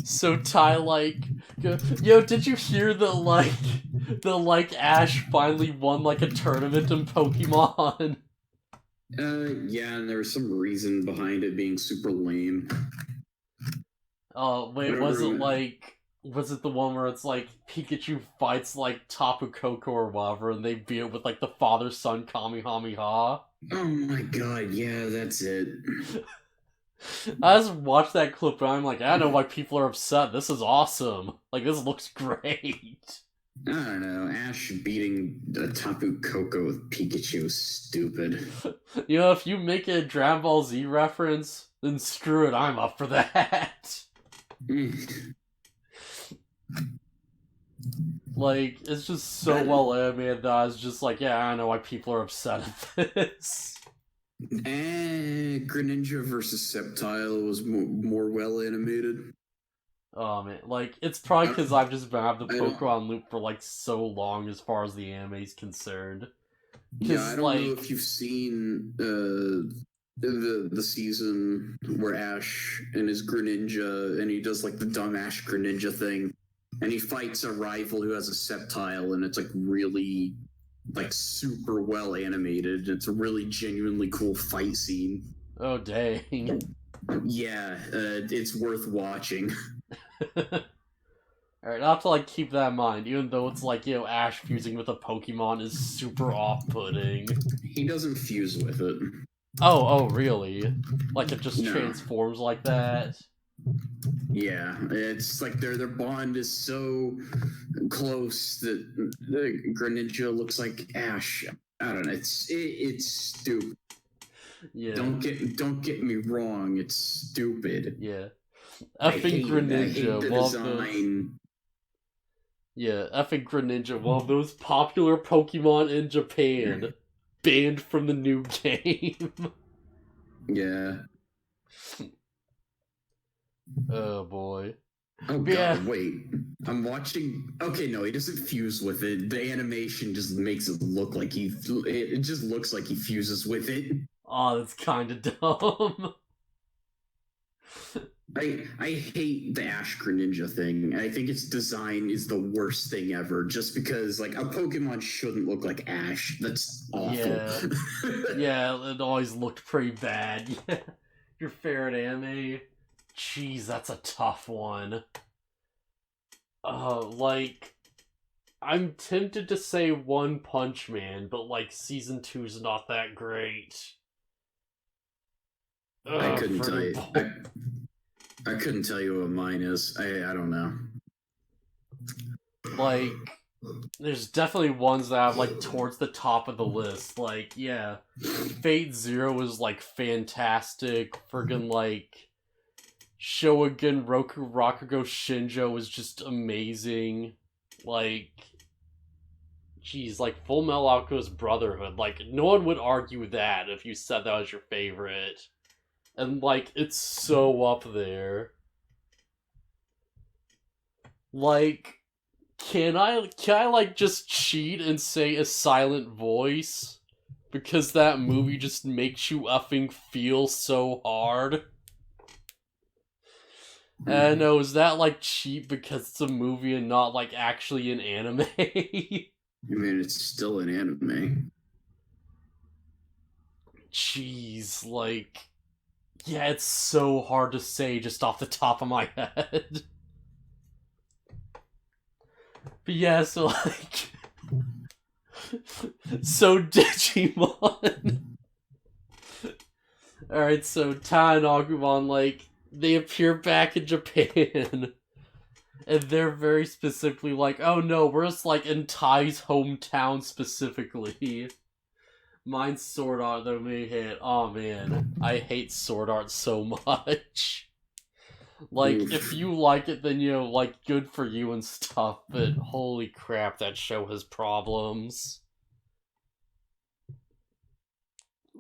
So Ty, like... Yo, did you hear that, Ash finally won, like, a tournament in Pokemon? Yeah, and there was some reason behind it being super lame. Oh, wait, was it the one where it's like Pikachu fights like Tapu Koko or whatever, and they beat it with like the father-son Kamehameha? Oh my god, yeah, that's it. I just watched that clip and I'm like, I know why people are upset. This is awesome. Like, this looks great. I don't know, Ash beating Tapu Koko with Pikachu is stupid. You know, if you make a Dragon Ball Z reference, then screw it, I'm up for that. Like, it's just so well animated that I was just like, yeah, I don't know why people are upset at this. Greninja versus Sceptile was more well animated. Oh man, like, it's probably because I've just been out of the Pokemon loop for like so long as far as the anime's concerned. Yeah, I don't know if you've seen the season where Ash and his Greninja, and he does like the dumb Ash Greninja thing, and he fights a rival who has a Sceptile, and it's like really like super well animated. It's a really genuinely cool fight scene. Oh dang. Yeah, it's worth watching. Alright, I'll have to like keep that in mind, even though it's like, you know, Ash fusing with a Pokemon is super off-putting. He doesn't fuse with it. Oh, really? Like it just transforms like that? Yeah, it's like their bond is so close that the Greninja looks like Ash. I don't know. It's stupid. Yeah. Don't get me wrong. It's stupid. Yeah. Effing Greninja. I hate the design. Yeah, effing Greninja. One of those popular Pokemon in Japan. Banned from the new game. Yeah. Oh boy. Oh god, wait. I'm watching. Okay, no, he doesn't fuse with it. The animation just makes it look like it just looks like he fuses with it. Oh, that's kind of dumb. I hate the Ash Greninja thing. I think its design is the worst thing ever, just because like a Pokemon shouldn't look like Ash. That's awful. Yeah, yeah, it always looked pretty bad. Yeah. Your favorite anime? Jeez, that's a tough one. Like, I'm tempted to say One Punch Man, but like season 2's not that great. I couldn't tell you. I couldn't tell you what mine is. I don't know. Like, there's definitely ones that have like towards the top of the list. Like, yeah, Fate Zero is like fantastic. Friggin' like Shogun Rakugo Shinjo is just amazing. Like, geez, like Full Metal Alchemist Brotherhood. Like, no one would argue that if you said that was your favorite. And, like, it's so up there. Like, can I, like, just cheat and say a silent voice? Because that movie just makes you effing feel so hard? And I know, is that, like, cheap because it's a movie and not, like, actually an anime? I mean, it's still an anime. Jeez, like... Yeah, it's so hard to say just off the top of my head. But yeah, so like... so Digimon... Alright, so Tai and Agumon, like... they appear back in Japan, and they're very specifically like, oh no, we're just like in Ty's hometown specifically. Mine's Sword Art though, me hate. Oh man, I hate Sword Art so much. Like, Oof. if you like it, then, you know, like, good for you and stuff, but holy crap, that show has problems.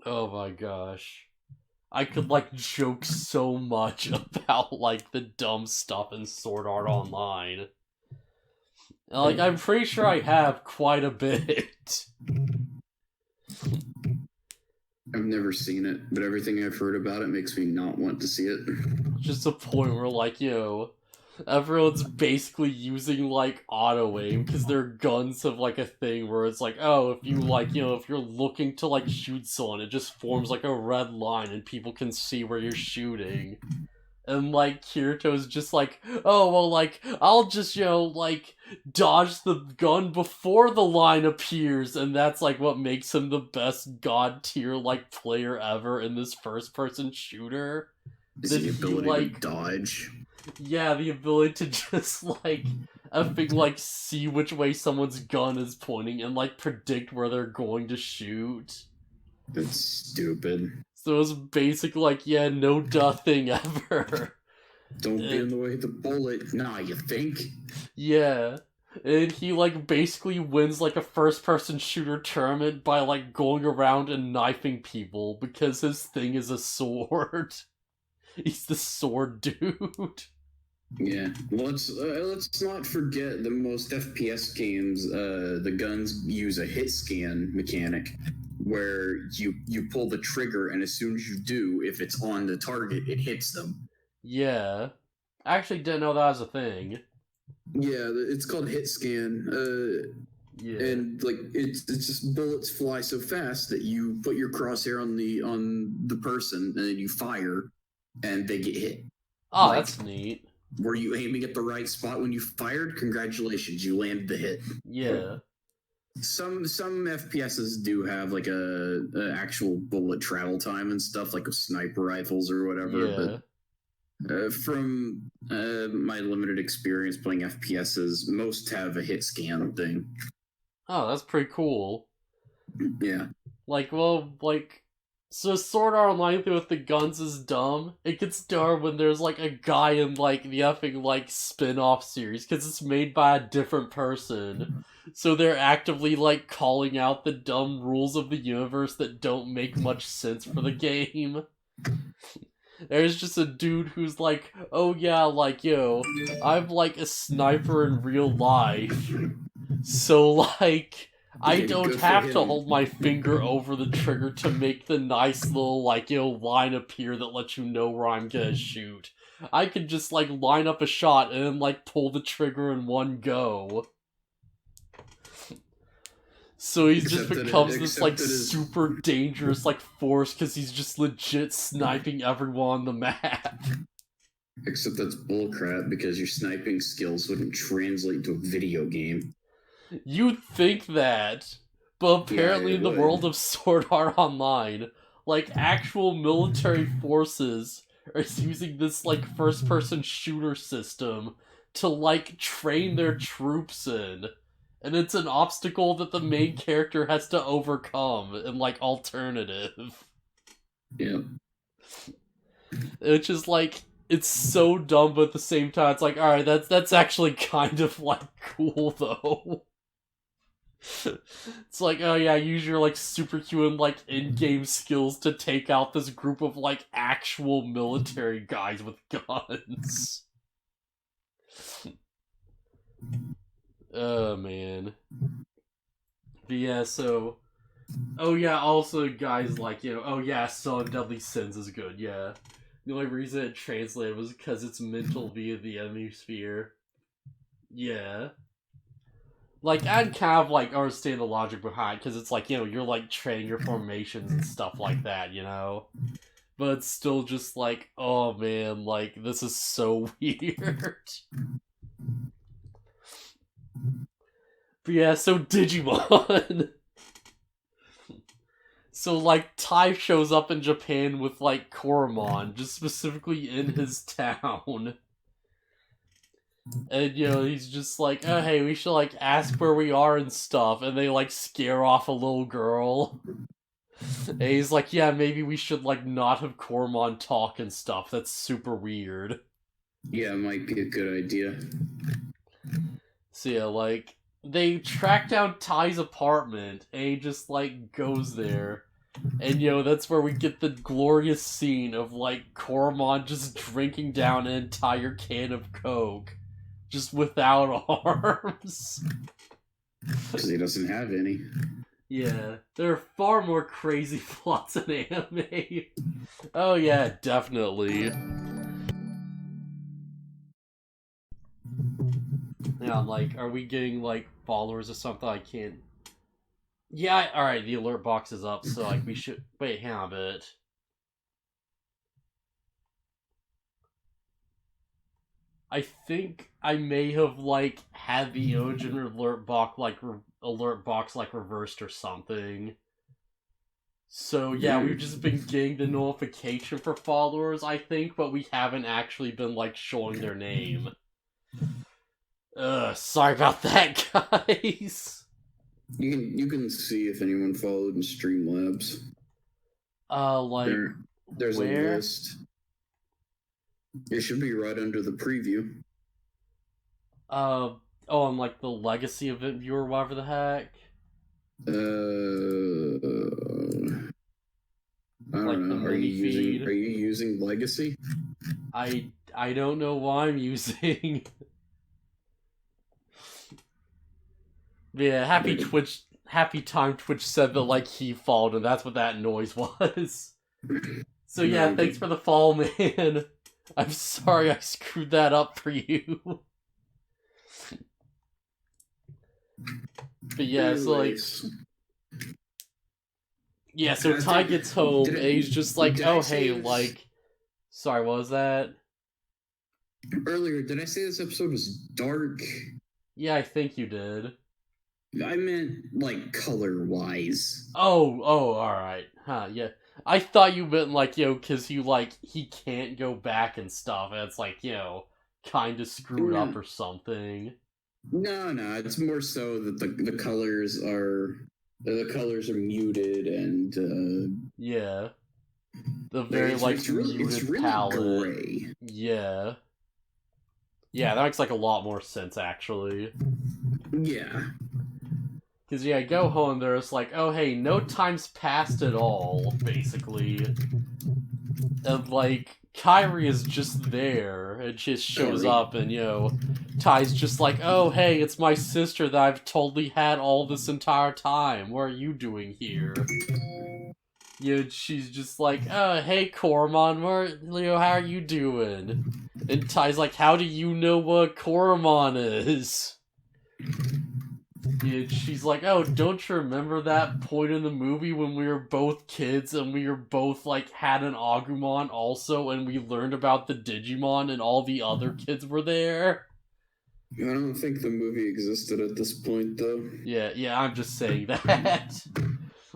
Oh my gosh. I could, like, joke so much about, like, the dumb stuff in Sword Art Online. Like, I'm pretty sure I have quite a bit. I've never seen it, but everything I've heard about it makes me not want to see it. Just a point where, like, you know, everyone's basically using, like, auto-aim, because their guns have, like, a thing where it's like, oh, if you, like, you know, if you're looking to, like, shoot someone, it just forms, like, a red line, and people can see where you're shooting. And, like, Kirito's just like, oh, well, like, I'll just, you know, like, dodge the gun before the line appears, and that's, like, what makes him the best god-tier, like, player ever in this first-person shooter. Is the ability to dodge? Yeah, the ability to just, like, like, see which way someone's gun is pointing and, like, predict where they're going to shoot. That's stupid. So it's basically like, yeah, no duh thing ever. Don't be in the way of the bullet. Nah, you think? Yeah. And he, like, basically wins, like, a first-person shooter tournament by, like, going around and knifing people because his thing is a sword. He's the sword dude. Yeah, let's not forget that most FPS games, the guns use a hit scan mechanic, where you pull the trigger, and as soon as you do, if it's on the target, it hits them. Yeah, I actually didn't know that was a thing. Yeah, it's called hit scan. Yeah, and like it's just bullets fly so fast that you put your crosshair on the person, and then you fire, and they get hit. Oh, like, that's neat. Were you aiming at the right spot when you fired? Congratulations, you landed the hit. Yeah. Some FPSs do have like a actual bullet travel time and stuff, like with sniper rifles or whatever. Yeah. But from my limited experience playing FPSs, most have a hit scan thing. Oh, that's pretty cool. Yeah. Like, well, like, so Sword Art Online with the guns is dumb. It gets dumb when there's, like, a guy in, like, the effing, like, spin-off series, because it's made by a different person. So they're actively, like, calling out the dumb rules of the universe that don't make much sense for the game. There's just a dude who's like, oh yeah, like, yo, I'm, like, a sniper in real life. So, like, I don't have to hold my finger over the trigger to make the nice little, like, you know, line appear that lets you know where I'm gonna shoot. I can just, like, line up a shot and then, like, pull the trigger in one go. So he just becomes this, like, super dangerous, like, force because he's just legit sniping everyone on the map. Except that's bullcrap because your sniping skills wouldn't translate to a video game. You'd think that, but apparently in the world of Sword Art Online, like, actual military forces are using this, like, first-person shooter system to, like, train their troops in. And it's an obstacle that the main character has to overcome in, like, alternative. Yeah. It's just, like, it's so dumb, but at the same time, it's like, alright, that's actually kind of, like, cool, though. It's like, oh yeah, use your, like, superhuman, like, in-game skills to take out this group of, like, actual military guys with guns. Oh, man. But yeah, so... Oh yeah, also, guys, like, you know, oh yeah, Son of Deadly Sins is good, yeah. The only reason it translated was because it's mental via the enemy sphere. Yeah. Like, I'd kind of, like, understand the logic behind, because it's like, you know, you're, like, training your formations and stuff like that, you know? But it's still just like, oh man, like, this is so weird. But yeah, so Digimon. So, like, Tai shows up in Japan with, like, Koromon, just specifically in his town. And, you know, he's just like, oh, hey, we should, like, ask where we are and stuff. And they, like, scare off a little girl. And he's like, yeah, maybe we should, like, not have Koromon talk and stuff. That's super weird. Yeah, it might be a good idea. So, yeah, like, they track down Tai's apartment, and he just, like, goes there. And, you know, that's where we get the glorious scene of, like, Koromon just drinking down an entire can of Coke. Just without arms. Because he doesn't have any. Yeah, there are far more crazy plots in anime. Oh yeah, definitely. Yeah, like, are we getting, like, followers or something? I can't... Yeah, alright, the alert box is up, so, like, we should... Wait, hang on a bit. I think I may have, like, had the Ojin alert box, like, reversed or something. So, yeah, we've just been getting the notification for followers, I think, but we haven't actually been, like, showing their name. Sorry about that, guys. You can see if anyone followed in Streamlabs. Like, there's where? a list. It should be right under the preview. On, like, the legacy event viewer, whatever the heck? I don't know. Are you using Legacy? I don't know what I'm using. Yeah, happy time Twitch said that, like, he followed, and that's what that noise was. So yeah, thanks for the follow, man. I'm sorry I screwed that up for you. But yeah, so, like... Yeah, so Tai gets home, and he's just like, oh, hey, like... Sorry, what was that? Earlier, did I say this episode was dark? Yeah, I think you did. I meant, like, color-wise. Oh, alright. Huh, yeah. I thought you meant, like, you know, because he can't go back and stuff, and it's like, you know, kind of screwed up or something. No, it's more so that the colors are muted and yeah, the very muted palette. Gray. Yeah, that makes like a lot more sense actually. Yeah, because I go home. There's like, oh hey, no time's passed at all, basically, and like Kyrie is just there and just shows up, and you know. Tai's just like, oh, hey, it's my sister that I've totally had all this entire time. What are you doing here? You know, she's just like, oh, hey, Koromon, how are you doing? And Tai's like, how do you know what Koromon is? And she's like, oh, don't you remember that point in the movie when we were both kids and we were both, like, had an Agumon also and we learned about the Digimon and all the other kids were there? I don't think the movie existed at this point, though. Yeah, I'm just saying that.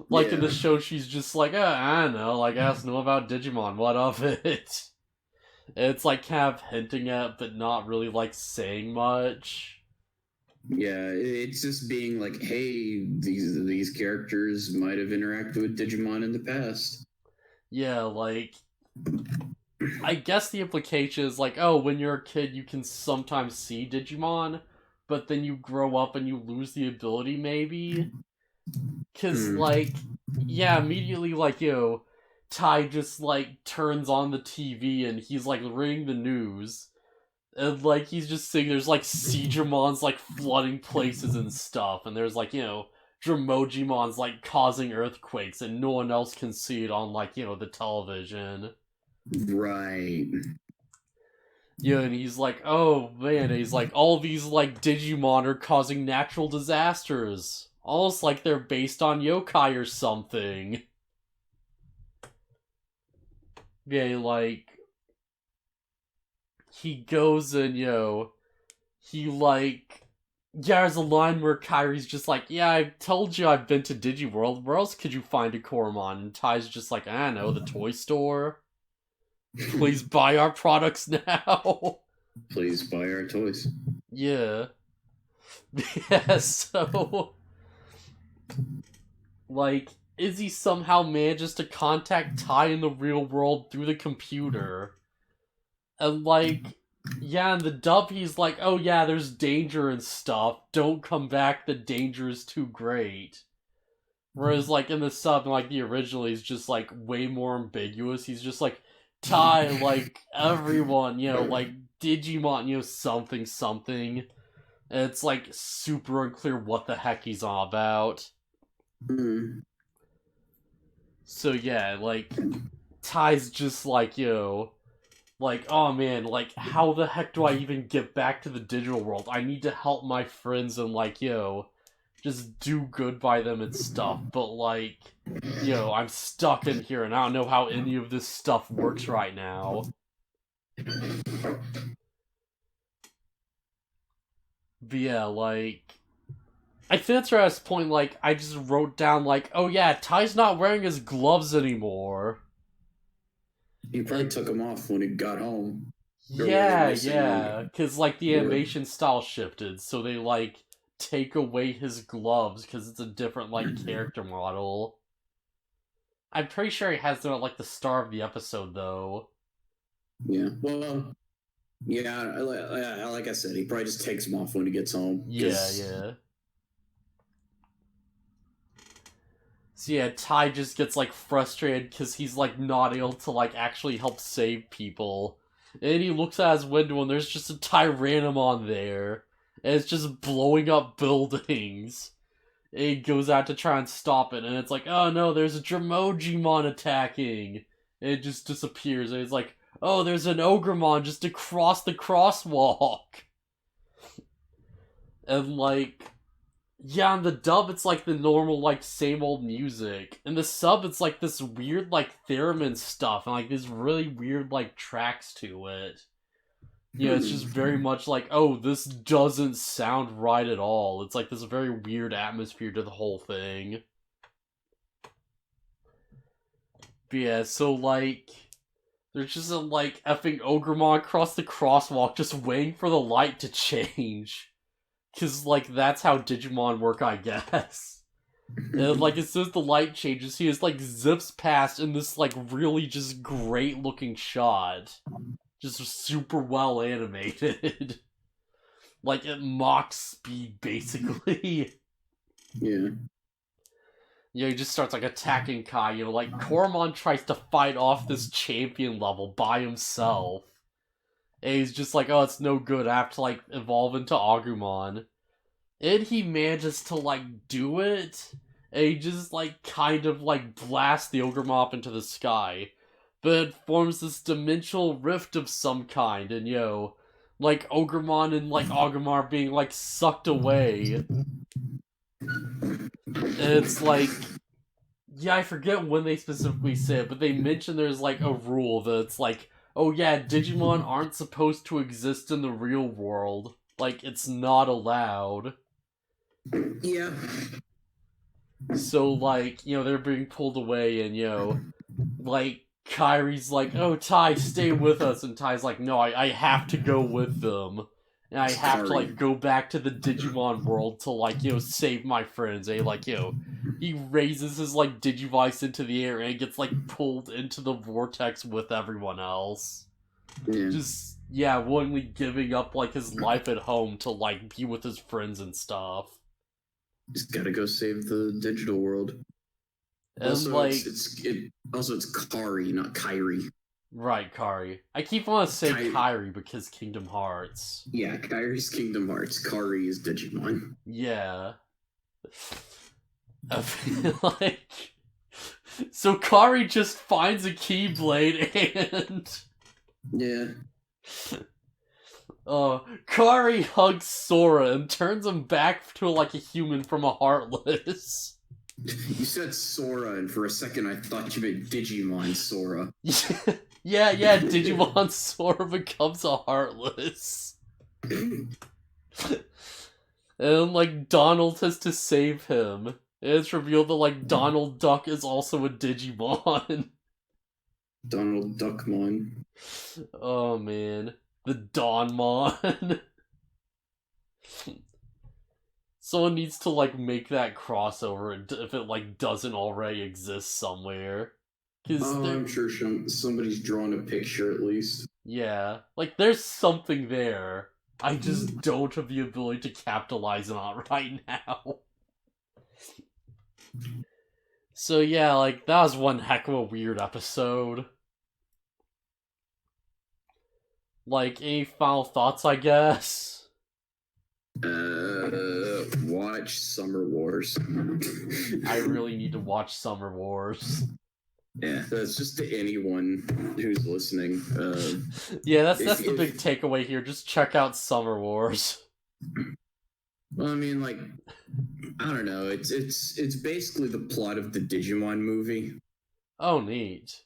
Like, in the show, she's just like, I don't know, like, ask know about Digimon, what of it? And it's, like, kind of hinting at, but not really, like, saying much. Yeah, it's just being like, hey, these characters might have interacted with Digimon in the past. Yeah, like... I guess the implication is like, oh, when you're a kid, you can sometimes see Digimon, but then you grow up and you lose the ability, maybe? Because, like, yeah, immediately, like, you know, Tai just, like, turns on the TV and he's, like, reading the news. And, like, he's just seeing there's, like, Siegemon's, like, flooding places and stuff. And there's, like, you know, Dramojimon's, like, causing earthquakes and no one else can see it on, like, you know, the television. Right. Yeah, and he's like, oh man, and he's like, all these like Digimon are causing natural disasters. Almost like they're based on yokai or something. Yeah, like, he goes and, you know, he like Yeah, there's a line where Kyrie's just like, yeah, I told you I've been to Digiworld. Where else could you find a Koromon? And Ty's just like, I don't know, the toy store? Please buy our products now. Please buy our toys. Yeah. Yeah, so... Like, Izzy somehow manages to contact Ty in the real world through the computer. And, like, yeah, in the dub he's like, oh yeah, there's danger and stuff. Don't come back, the danger is too great. Whereas, like, in the sub, like, the original, he's just, like, way more ambiguous. He's just like, Ty, like, everyone, you know, like, Digimon, you know, something, something. And it's, like, super unclear what the heck he's on about. Mm. So, yeah, like, Ty's just like, you know, like, oh man, like, how the heck do I even get back to the digital world? I need to help my friends and, like, you know, just do good by them and stuff, but, like, you know, I'm stuck in here and I don't know how any of this stuff works right now. But yeah, like, I think that's where I was point, like, I just wrote down, like, oh yeah, Ty's not wearing his gloves anymore. He probably took them off when he got home. Yeah, because, like, the animation style shifted, so they, like, take away his gloves, because it's a different, like, character model. I'm pretty sure he has them at, like, the start of the episode, though. Yeah, well, yeah, like I said, he probably just takes them off when he gets home. Yeah. So yeah, Ty just gets, like, frustrated because he's, like, not able to, like, actually help save people. And he looks out his window and there's just a Tyrannomon there. And it's just blowing up buildings. And he goes out to try and stop it, and it's like, oh no, there's a Dromogimon attacking. And it just disappears, and it's like, oh, there's an Ogremon just across the crosswalk. And, like, yeah, in the dub, it's like the normal, like, same old music. In the sub, it's like this weird, like, theremin stuff, and, like, these really weird, like, tracks to it. Yeah, it's just very much like, oh, this doesn't sound right at all. It's like this very weird atmosphere to the whole thing. But yeah, so, like, there's just a, like, effing Ogremon across the crosswalk just waiting for the light to change. Because, like, that's how Digimon work, I guess. And, like, as soon as the light changes, he just, like, zips past in this, like, really just great-looking shot. Just super well animated. Like, at Mach speed, basically. Yeah. You know, he just starts, like, attacking Kai. You know, like, Koromon tries to fight off this champion level by himself. And he's just like, oh, it's no good. I have to, like, evolve into Agumon. And he manages to, like, do it. And he just, like, kind of, like, blasts the Ogremon up into the sky. But it forms this dimensional rift of some kind. And, you know, like, Ogremon and, like, Agumon are being, like, sucked away. And it's like, yeah, I forget when they specifically say it, but they mention there's, like, a rule that's like, oh yeah, Digimon aren't supposed to exist in the real world. Like, it's not allowed. Yeah. So, like, you know, they're being pulled away, and, you know, like, Kyrie's like, oh, Ty, stay with us, and Ty's like, no, I have to go with them. And I have to, like, go back to the Digimon world to, like, you know, save my friends. And, like, you know, he raises his, like, Digivice into the air and gets, like, pulled into the vortex with everyone else. Yeah. Just, yeah, willingly giving up, like, his life at home to, like, be with his friends and stuff. Just gotta go save the digital world. And, also, like... it's Kari, not Kyrie. Right, Kari. I keep wanting to say Kyrie because Kingdom Hearts. Yeah, Kyrie's Kingdom Hearts. Kari is Digimon. Yeah. I feel like... So Kari just finds a Keyblade and... Yeah. Kari hugs Sora and turns him back to, like, a human from a Heartless. You said Sora, and for a second I thought you meant Digimon Sora. Yeah, Digimon Sora becomes a Heartless. And, like, Donald has to save him. And it's revealed that, like, Donald Duck is also a Digimon. Donald Duckmon. Oh, man. The Donmon. Someone needs to, like, make that crossover if it, like, doesn't already exist somewhere. I'm sure somebody's drawn a picture at least. Yeah. Like, there's something there. I just don't have the ability to capitalize on it right now. So yeah, like, that was one heck of a weird episode. Like, any final thoughts, I guess? Watch Summer Wars. I really need to watch Summer Wars. Yeah, that's just to anyone who's listening. Yeah, that's the big takeaway here. Just check out Summer Wars. Well, I mean, like, I don't know. It's basically the plot of the Digimon movie. Oh, neat.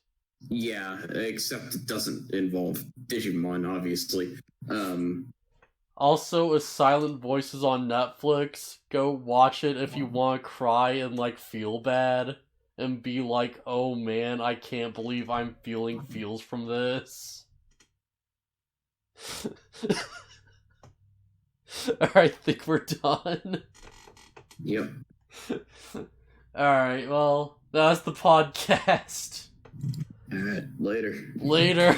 Yeah, except it doesn't involve Digimon, obviously. Also, A Silent Voice is on Netflix. Go watch it if you want to cry and, like, feel bad. And be like, oh man, I can't believe I'm feeling feels from this. Alright, I think we're done. Yep. Alright, well, that's the podcast. Alright, later. Later.